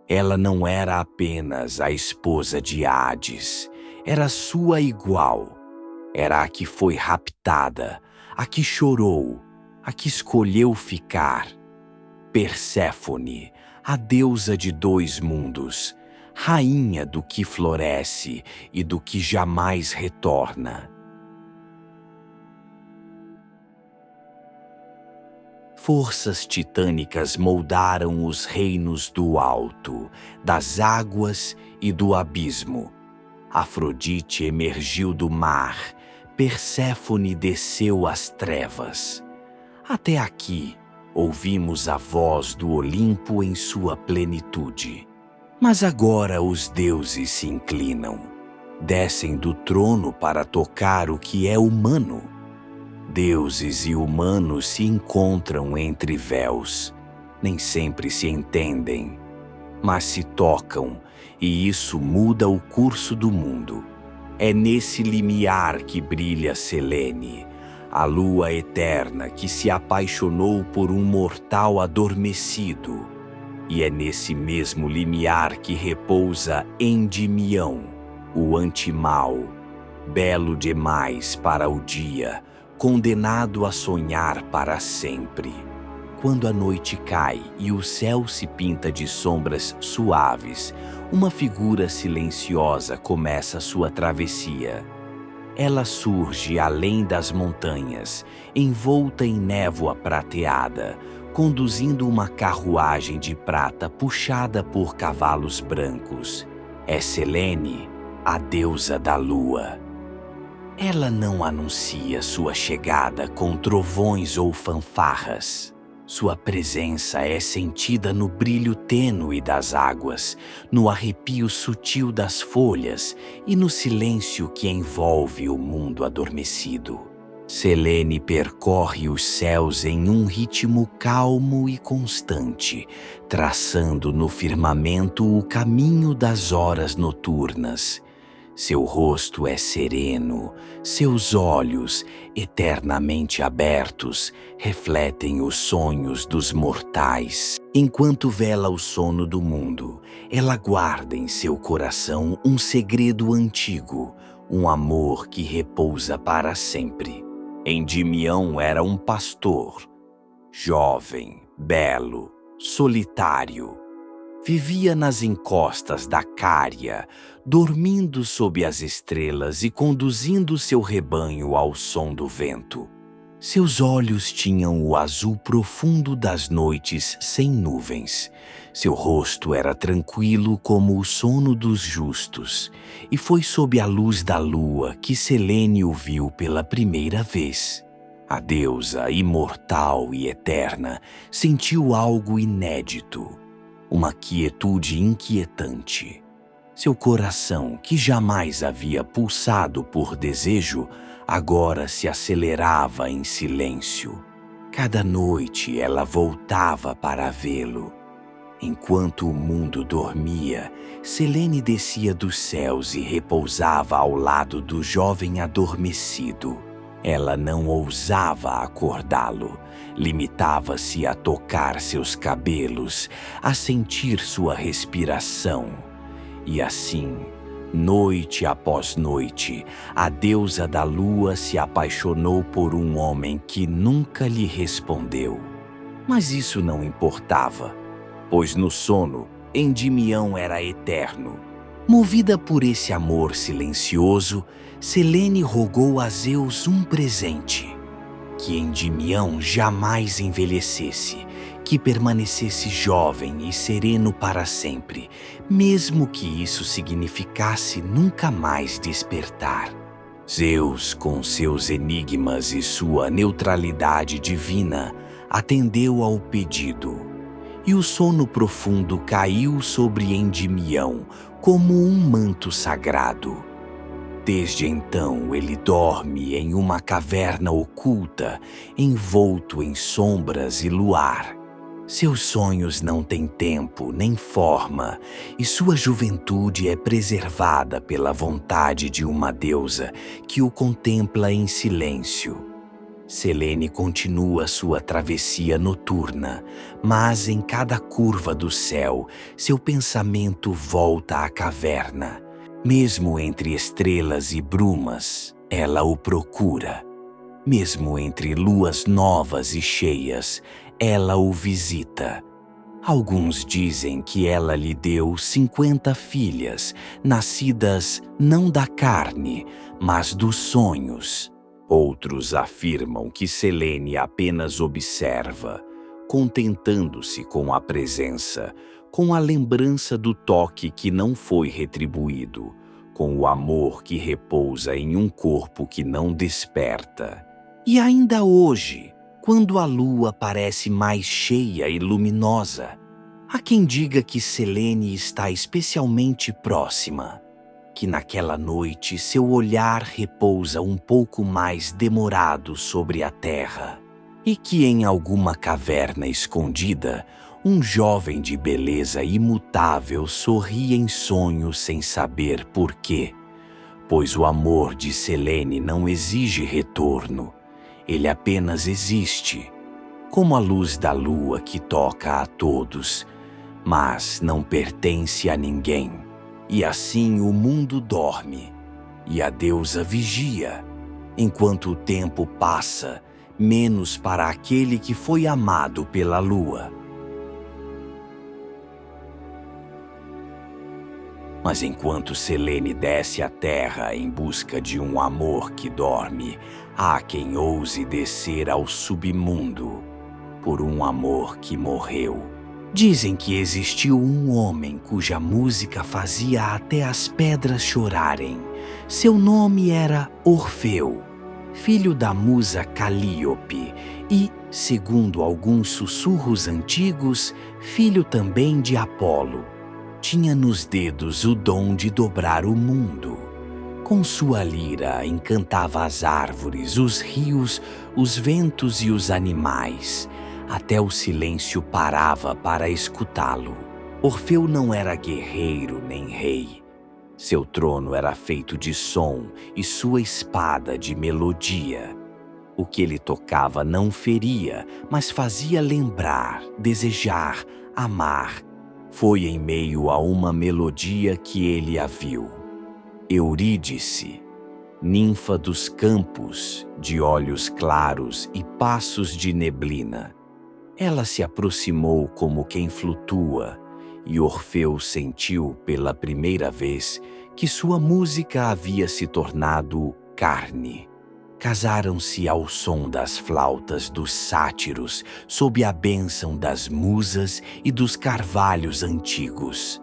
Ela não era apenas a esposa de Hades, era sua igual. Era a que foi raptada, a que chorou, a que escolheu ficar. Perséfone, a deusa de 2 mundos, rainha do que floresce e do que jamais retorna. Forças titânicas moldaram os reinos do alto, das águas e do abismo. Afrodite emergiu do mar, Perséfone desceu às trevas. Até aqui, ouvimos a voz do Olimpo em sua plenitude. Mas agora os deuses se inclinam, descem do trono para tocar o que é humano. Deuses e humanos se encontram entre véus, nem sempre se entendem, mas se tocam, e isso muda o curso do mundo. É nesse limiar que brilha Selene, a lua eterna que se apaixonou por um mortal adormecido. E é nesse mesmo limiar que repousa Endimião, o antimal, belo demais para o dia, condenado a sonhar para sempre. Quando a noite cai e o céu se pinta de sombras suaves, uma figura silenciosa começa sua travessia. Ela surge além das montanhas, envolta em névoa prateada, conduzindo uma carruagem de prata puxada por cavalos brancos. É Selene, a deusa da lua. Ela não anuncia sua chegada com trovões ou fanfarras. Sua presença é sentida no brilho tênue das águas, no arrepio sutil das folhas e no silêncio que envolve o mundo adormecido. Selene percorre os céus em um ritmo calmo e constante, traçando no firmamento o caminho das horas noturnas. Seu rosto é sereno, seus olhos, eternamente abertos, refletem os sonhos dos mortais. Enquanto vela o sono do mundo, ela guarda em seu coração um segredo antigo, um amor que repousa para sempre. Endymion era um pastor, jovem, belo, solitário. Vivia nas encostas da Cária, dormindo sob as estrelas e conduzindo seu rebanho ao som do vento. Seus olhos tinham o azul profundo das noites sem nuvens. Seu rosto era tranquilo como o sono dos justos, e foi sob a luz da lua que Selene o viu pela primeira vez. A deusa imortal e eterna sentiu algo inédito, uma quietude inquietante. Seu coração, que jamais havia pulsado por desejo, agora se acelerava em silêncio. Cada noite ela voltava para vê-lo. Enquanto o mundo dormia, Selene descia dos céus e repousava ao lado do jovem adormecido. Ela não ousava acordá-lo, limitava-se a tocar seus cabelos, a sentir sua respiração. E assim, noite após noite, a deusa da lua se apaixonou por um homem que nunca lhe respondeu. Mas isso não importava, pois no sono, Endymion era eterno. Movida por esse amor silencioso, Selene rogou a Zeus um presente: que Endymion jamais envelhecesse, que permanecesse jovem e sereno para sempre, mesmo que isso significasse nunca mais despertar. Zeus, com seus enigmas e sua neutralidade divina, atendeu ao pedido, e o sono profundo caiu sobre Endymion como um manto sagrado. Desde então ele dorme em uma caverna oculta, envolto em sombras e luar. Seus sonhos não têm tempo nem forma, e sua juventude é preservada pela vontade de uma deusa que o contempla em silêncio. Selene continua sua travessia noturna, mas em cada curva do céu, seu pensamento volta à caverna. Mesmo entre estrelas e brumas, ela o procura. Mesmo entre luas novas e cheias, ela o visita. Alguns dizem que ela lhe deu 50 filhas, nascidas não da carne, mas dos sonhos. Outros afirmam que Selene apenas observa, contentando-se com a presença, com a lembrança do toque que não foi retribuído, com o amor que repousa em um corpo que não desperta. E ainda hoje, quando a lua parece mais cheia e luminosa, há quem diga que Selene está especialmente próxima, que naquela noite seu olhar repousa um pouco mais demorado sobre a terra, e que em alguma caverna escondida, um jovem de beleza imutável sorri em sonho sem saber por quê, pois o amor de Selene não exige retorno, ele apenas existe, como a luz da lua que toca a todos, mas não pertence a ninguém. E assim o mundo dorme, e a deusa vigia, enquanto o tempo passa, menos para aquele que foi amado pela lua. Mas enquanto Selene desce à terra em busca de um amor que dorme, há quem ouse descer ao submundo por um amor que morreu. Dizem que existiu um homem cuja música fazia até as pedras chorarem. Seu nome era Orfeu, filho da musa Calíope e, segundo alguns sussurros antigos, filho também de Apolo. Tinha nos dedos o dom de dobrar o mundo. Com sua lira encantava as árvores, os rios, os ventos e os animais. Até o silêncio parava para escutá-lo. Orfeu não era guerreiro nem rei, Seu trono era feito de som e sua espada de melodia. O que ele tocava não feria, mas fazia lembrar, desejar, amar. Foi em meio a uma melodia que ele a viu. Eurídice, ninfa dos campos, de olhos claros e passos de neblina. Ela se aproximou como quem flutua, e Orfeu sentiu pela primeira vez que sua música havia se tornado carne. Casaram-se ao som das flautas dos sátiros, sob a bênção das musas e dos carvalhos antigos.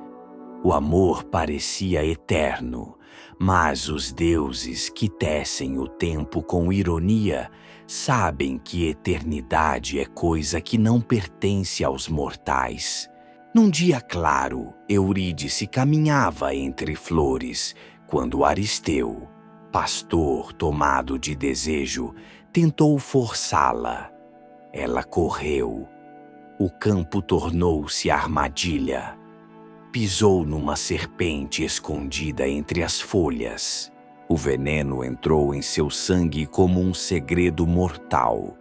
O amor parecia eterno, mas os deuses que tecem o tempo com ironia sabem que eternidade é coisa que não pertence aos mortais. Num dia claro, Eurídice caminhava entre flores, quando Aristeu, pastor tomado de desejo, tentou forçá-la. Ela correu. O campo tornou-se armadilha. Pisou numa serpente escondida entre as folhas. O veneno entrou em seu sangue como um segredo mortal.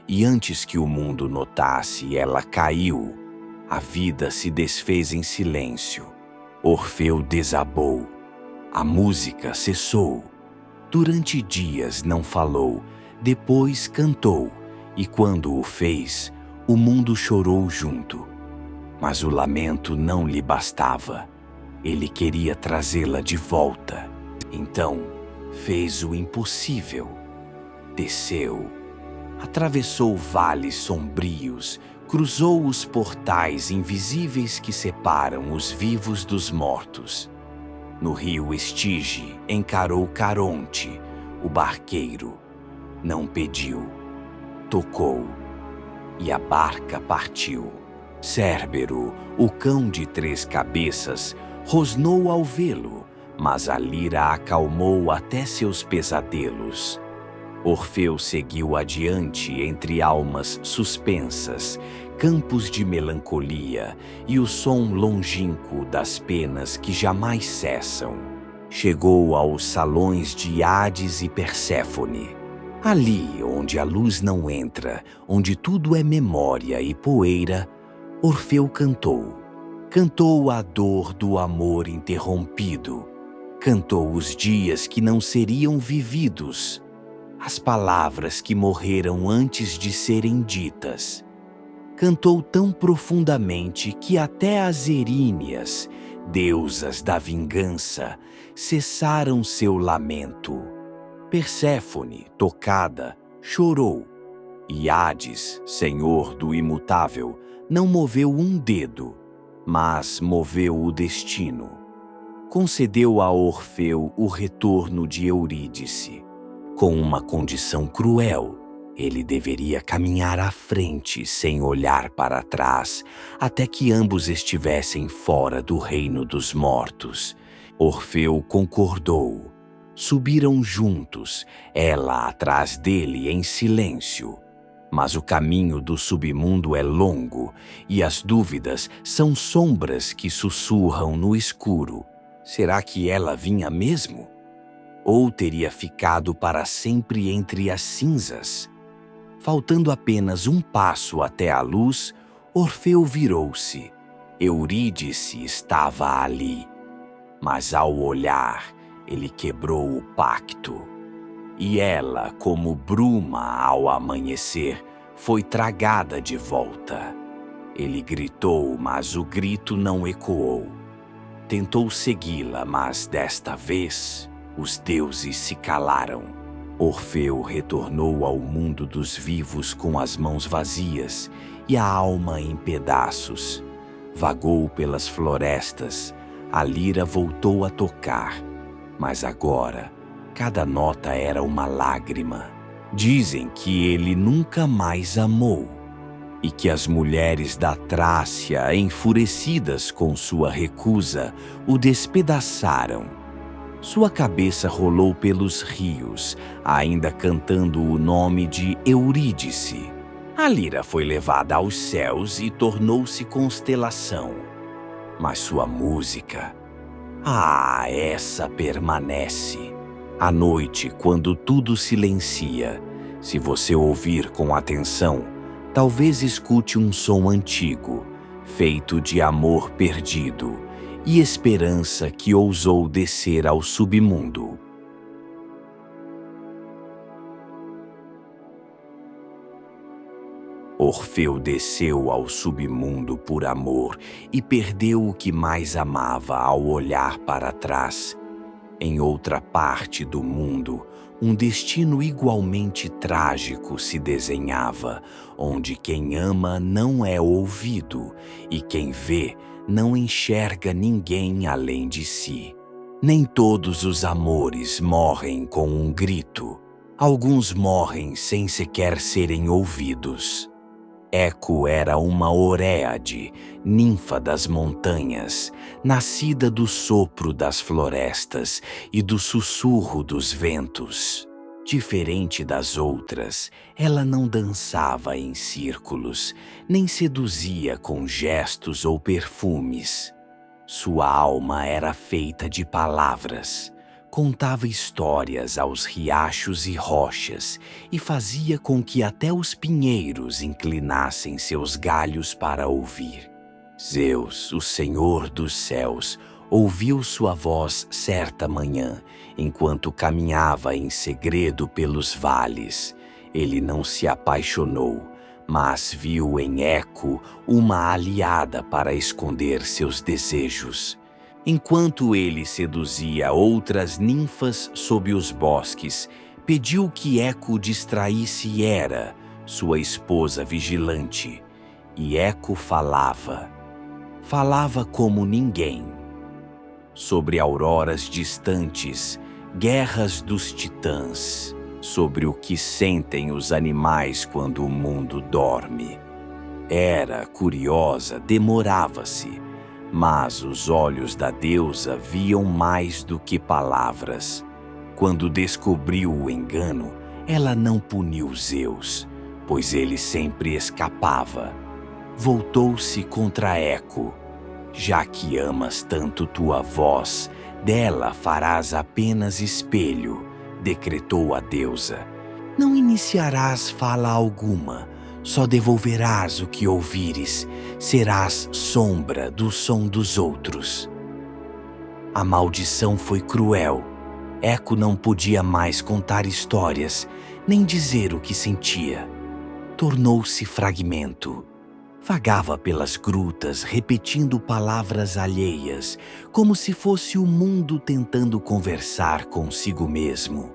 E antes que o mundo notasse, ela caiu. A vida se desfez em silêncio. Orfeu desabou. A música cessou. Durante dias não falou, depois cantou, e quando o fez, o mundo chorou junto. Mas o lamento não lhe bastava. Ele queria trazê-la de volta. Então, fez o impossível. Desceu. Atravessou vales sombrios, cruzou os portais invisíveis que separam os vivos dos mortos. No rio Estige, encarou Caronte, o barqueiro. Não pediu, tocou, e a barca partiu. Cérbero, o cão de 3 cabeças, rosnou ao vê-lo, mas a lira acalmou até seus pesadelos. Orfeu seguiu adiante entre almas suspensas, campos de melancolia e o som longínquo das penas que jamais cessam. Chegou aos salões de Hades e Perséfone. Ali, onde a luz não entra, onde tudo é memória e poeira, Orfeu cantou. Cantou a dor do amor interrompido. Cantou os dias que não seriam vividos. As palavras que morreram antes de serem ditas. Cantou tão profundamente que até as eríneas, deusas da vingança, cessaram seu lamento. Perséfone, tocada, chorou, e Hades, senhor do imutável, não moveu um dedo, mas moveu o destino. Concedeu a Orfeu o retorno de Eurídice. Com uma condição cruel, ele deveria caminhar à frente sem olhar para trás, até que ambos estivessem fora do reino dos mortos. Orfeu concordou. Subiram juntos, ela atrás dele em silêncio. Mas o caminho do submundo é longo, e as dúvidas são sombras que sussurram no escuro. Será que ela vinha mesmo? Ou teria ficado para sempre entre as cinzas? Faltando apenas um passo até a luz, Orfeu virou-se. Eurídice estava ali. Mas ao olhar, ele quebrou o pacto. E ela, como bruma ao amanhecer, foi tragada de volta. Ele gritou, mas o grito não ecoou. Tentou segui-la, mas desta vez os deuses se calaram. Orfeu retornou ao mundo dos vivos com as mãos vazias e a alma em pedaços. Vagou pelas florestas, a lira voltou a tocar, mas agora cada nota era uma lágrima. Dizem que ele nunca mais amou e que as mulheres da Trácia, enfurecidas com sua recusa, o despedaçaram. Sua cabeça rolou pelos rios, ainda cantando o nome de Eurídice. A lira foi levada aos céus e tornou-se constelação. Mas sua música Ah, essa permanece. À noite, quando tudo silencia, se você ouvir com atenção, talvez escute um som antigo, feito de amor perdido e esperança que ousou descer ao submundo. Orfeu desceu ao submundo por amor e perdeu o que mais amava ao olhar para trás. Em outra parte do mundo, um destino igualmente trágico se desenhava, onde quem ama não é ouvido e quem vê não enxerga ninguém além de si. Nem todos os amores morrem com um grito. Alguns morrem sem sequer serem ouvidos. Eco era uma oréade, ninfa das montanhas, nascida do sopro das florestas e do sussurro dos ventos. Diferente das outras, ela não dançava em círculos, nem seduzia com gestos ou perfumes. Sua alma era feita de palavras. Contava histórias aos riachos e rochas e fazia com que até os pinheiros inclinassem seus galhos para ouvir. Zeus, o Senhor dos céus, ouviu sua voz certa manhã, enquanto caminhava em segredo pelos vales. Ele não se apaixonou, mas viu em Eco uma aliada para esconder seus desejos. Enquanto ele seduzia outras ninfas sob os bosques, pediu que Eco distraísse Hera, sua esposa vigilante. E Eco falava como ninguém. Sobre auroras distantes, guerras dos titãs, sobre o que sentem os animais quando o mundo dorme. Hera, curiosa, demorava-se. Mas os olhos da deusa viam mais do que palavras. Quando descobriu o engano, ela não puniu Zeus, pois ele sempre escapava. Voltou-se contra Eco. Já que amas tanto tua voz, dela farás apenas espelho, decretou a deusa. Não iniciarás fala alguma, só devolverás o que ouvires, serás sombra do som dos outros. A maldição foi cruel. Eco não podia mais contar histórias, nem dizer o que sentia. Tornou-se fragmento. Vagava pelas grutas, repetindo palavras alheias, como se fosse o mundo tentando conversar consigo mesmo.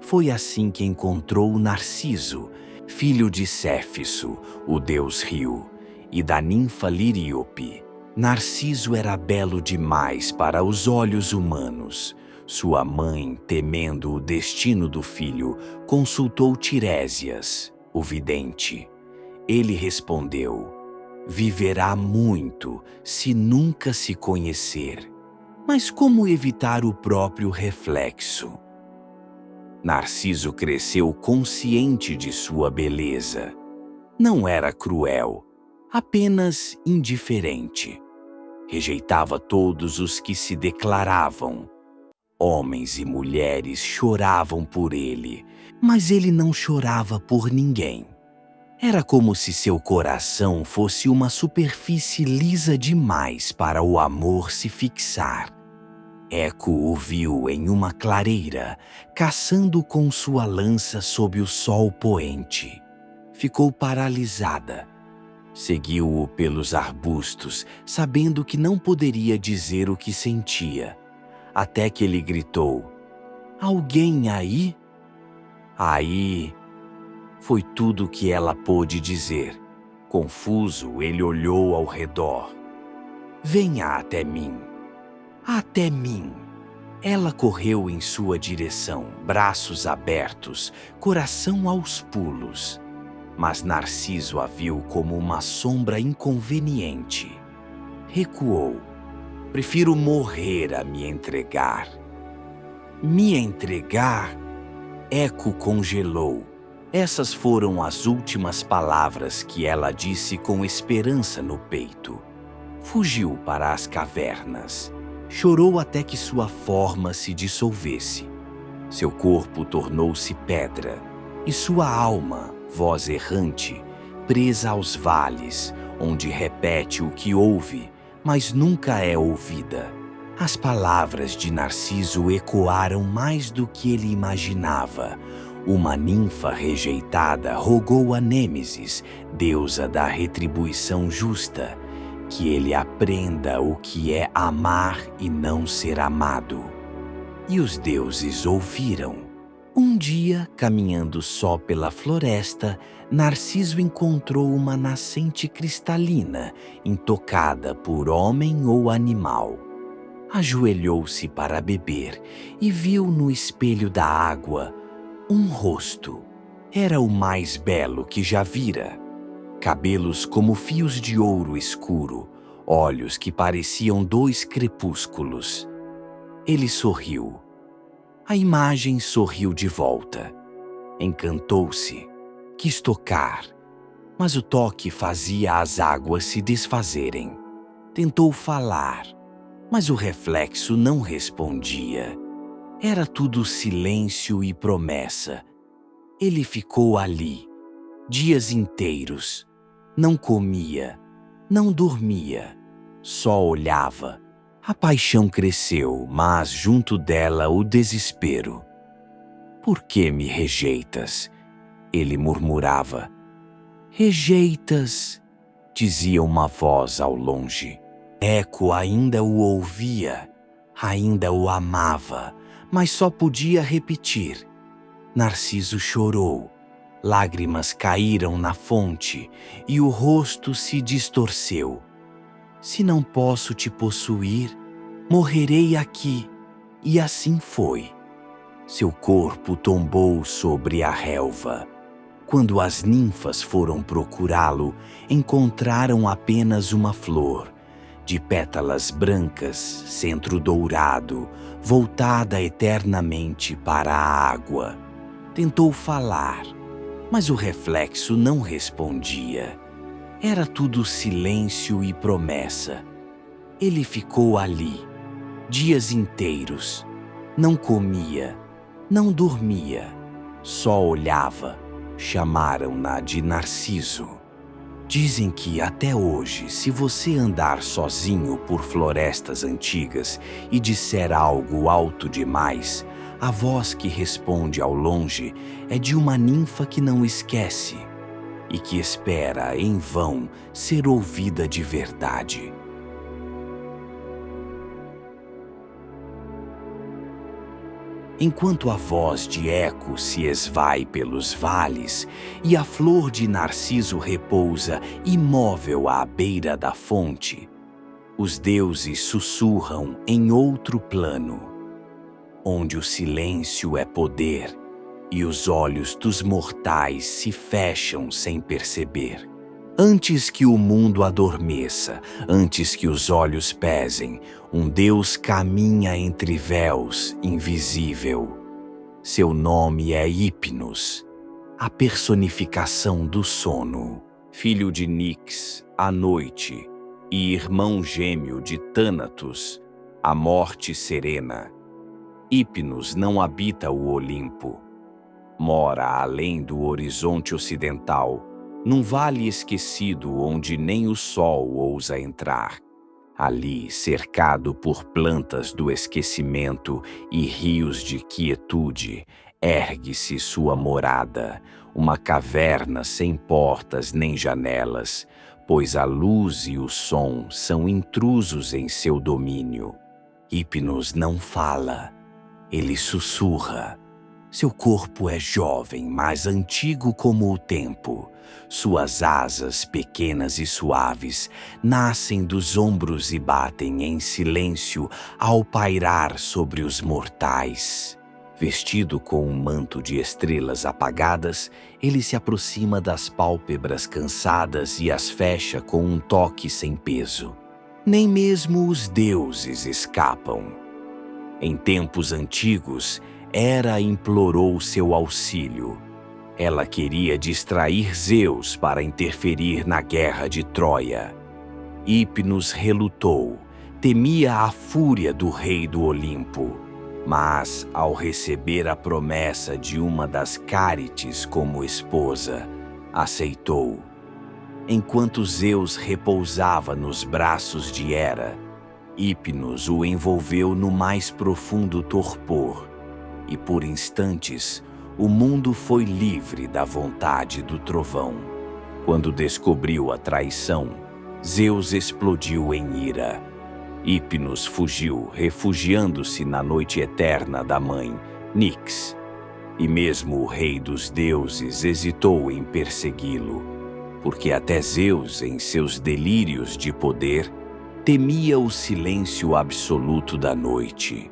Foi assim que encontrou Narciso, filho de Céfiso, o deus rio, e da ninfa Liríope. Narciso era belo demais para os olhos humanos. Sua mãe, temendo o destino do filho, consultou Tiresias, o vidente. Ele respondeu: viverá muito se nunca se conhecer. Mas como evitar o próprio reflexo? Narciso cresceu consciente de sua beleza. Não era cruel, apenas indiferente. Rejeitava todos os que se declaravam. Homens e mulheres choravam por ele, mas ele não chorava por ninguém. Era como se seu coração fosse uma superfície lisa demais para o amor se fixar. Eco o viu em uma clareira, caçando com sua lança sob o sol poente. Ficou paralisada. Seguiu-o pelos arbustos, sabendo que não poderia dizer o que sentia. Até que ele gritou: alguém aí? Aí... Foi tudo o que ela pôde dizer. Confuso, ele olhou ao redor. Venha até mim. Até mim. Ela correu em sua direção, braços abertos, coração aos pulos. Mas Narciso a viu como uma sombra inconveniente. Recuou. Prefiro morrer a me entregar. Me entregar? Eco congelou. Essas foram as últimas palavras que ela disse com esperança no peito. Fugiu para as cavernas. Chorou até que sua forma se dissolvesse. Seu corpo tornou-se pedra, e sua alma, voz errante, presa aos vales, onde repete o que ouve, mas nunca é ouvida. As palavras de Narciso ecoaram mais do que ele imaginava. Uma ninfa rejeitada rogou a Nêmesis, deusa da retribuição justa, que ele aprenda o que é amar e não ser amado. E os deuses ouviram. Um dia, caminhando só pela floresta, Narciso encontrou uma nascente cristalina, intocada por homem ou animal. Ajoelhou-se para beber e viu no espelho da água um rosto. Era o mais belo que já vira. Cabelos como fios de ouro escuro, olhos que pareciam dois crepúsculos. Ele sorriu. A imagem sorriu de volta. Encantou-se. Quis tocar, mas o toque fazia as águas se desfazerem. Tentou falar, mas o reflexo não respondia. Era tudo silêncio e promessa. Ele ficou ali, dias inteiros. Não comia, não dormia, só olhava. A paixão cresceu, mas junto dela o desespero. "Por que me rejeitas?" ele murmurava. "Rejeitas", dizia uma voz ao longe. Eco ainda o ouvia, ainda o amava, mas só podia repetir. Narciso chorou. Lágrimas caíram na fonte e o rosto se distorceu. "Se não posso te possuir, morrerei aqui." E assim foi. Seu corpo tombou sobre a relva. Quando as ninfas foram procurá-lo, encontraram apenas uma flor, de pétalas brancas, centro dourado, voltada eternamente para a água. Tentou falar, mas o reflexo não respondia. Era tudo silêncio e promessa. Ele ficou ali, dias inteiros. Não comia, não dormia, só olhava. Chamaram-na de Narciso. Dizem que até hoje, se você andar sozinho por florestas antigas e disser algo alto demais, a voz que responde ao longe é de uma ninfa que não esquece e que espera em vão ser ouvida de verdade. Enquanto a voz de Eco se esvai pelos vales e a flor de Narciso repousa imóvel à beira da fonte, os deuses sussurram em outro plano, onde o silêncio é poder e os olhos dos mortais se fecham sem perceber. Antes que o mundo adormeça, antes que os olhos pesem, um Deus caminha entre véus, invisível. Seu nome é Hypnos, a personificação do sono. Filho de Nix, a noite, e irmão gêmeo de Thanatos, a morte serena. Hypnos não habita o Olimpo. Mora além do horizonte ocidental, num vale esquecido onde nem o sol ousa entrar. Ali, cercado por plantas do esquecimento e rios de quietude, ergue-se sua morada, uma caverna sem portas nem janelas, pois a luz e o som são intrusos em seu domínio. Hypnos não fala, ele sussurra. Seu corpo é jovem, mas antigo como o tempo. Suas asas, pequenas e suaves, nascem dos ombros e batem em silêncio ao pairar sobre os mortais. Vestido com um manto de estrelas apagadas, ele se aproxima das pálpebras cansadas e as fecha com um toque sem peso. Nem mesmo os deuses escapam. Em tempos antigos, Hera implorou seu auxílio. Ela queria distrair Zeus para interferir na guerra de Troia. Hypnos relutou, temia a fúria do rei do Olimpo, mas, ao receber a promessa de uma das Cárites como esposa, aceitou. Enquanto Zeus repousava nos braços de Hera, Hipnos o envolveu no mais profundo torpor, e por instantes o mundo foi livre da vontade do trovão. Quando descobriu a traição, Zeus explodiu em ira. Hipnos fugiu, refugiando-se na noite eterna da mãe, Nix. E mesmo o rei dos deuses hesitou em persegui-lo, porque até Zeus, em seus delírios de poder, temia o silêncio absoluto da noite.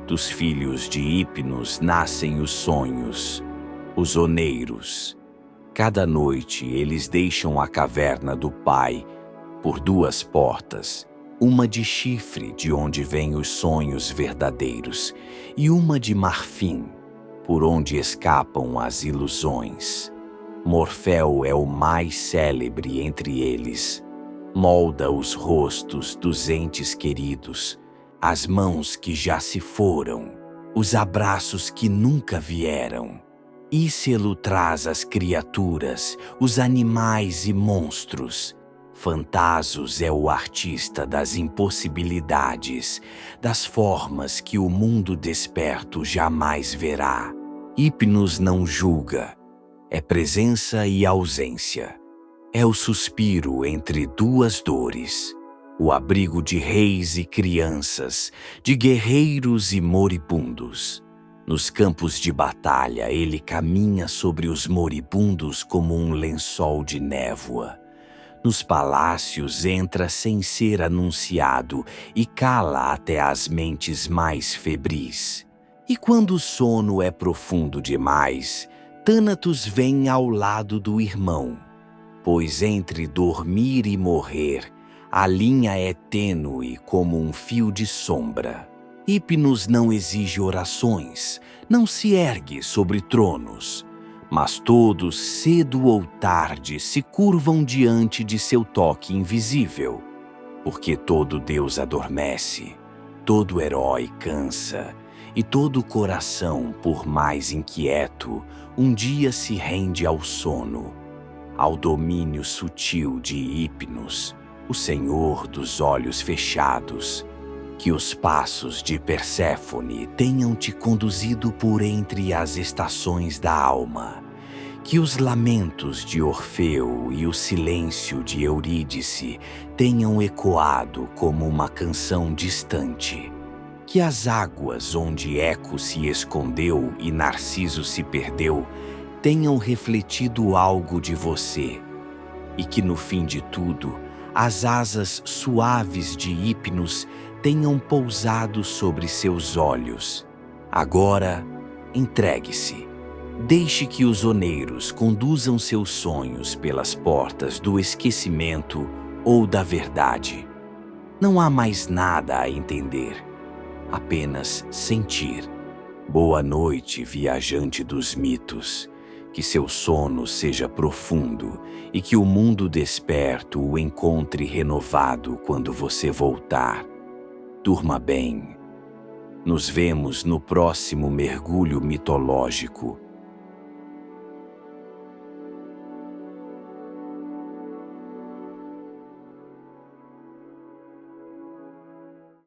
Dos filhos de Hipnos nascem os sonhos, os oneiros. Cada noite eles deixam a caverna do pai por duas portas, uma de chifre, de onde vêm os sonhos verdadeiros, e uma de marfim, por onde escapam as ilusões. Morfeu é o mais célebre entre eles. Molda os rostos dos entes queridos, as mãos que já se foram, os abraços que nunca vieram. Ícelo traz as criaturas, os animais e monstros. Fantasos é o artista das impossibilidades, das formas que o mundo desperto jamais verá. Hipnos não julga, é presença e ausência. É o suspiro entre duas dores, o abrigo de reis e crianças, de guerreiros e moribundos. Nos campos de batalha, ele caminha sobre os moribundos como um lençol de névoa. Nos palácios entra sem ser anunciado e cala até as mentes mais febris. E quando o sono é profundo demais, Thanatos vem ao lado do irmão, pois entre dormir e morrer, a linha é tênue como um fio de sombra. Hipnos não exige orações, não se ergue sobre tronos, mas todos, cedo ou tarde, se curvam diante de seu toque invisível, porque todo Deus adormece, todo herói cansa, e todo coração, por mais inquieto, um dia se rende ao sono, ao domínio sutil de Hipnos, o senhor dos olhos fechados. Que os passos de Perséfone tenham te conduzido por entre as estações da alma. Que os lamentos de Orfeu e o silêncio de Eurídice tenham ecoado como uma canção distante. Que as águas onde Eco se escondeu e Narciso se perdeu tenham refletido algo de você. E que no fim de tudo, as asas suaves de Hipnos tenham pousado sobre seus olhos. Agora, entregue-se. Deixe que os oneiros conduzam seus sonhos pelas portas do esquecimento ou da verdade. Não há mais nada a entender, apenas sentir. Boa noite, viajante dos mitos. Que seu sono seja profundo e que o mundo desperto o encontre renovado quando você voltar. Durma bem. Nos vemos no próximo mergulho mitológico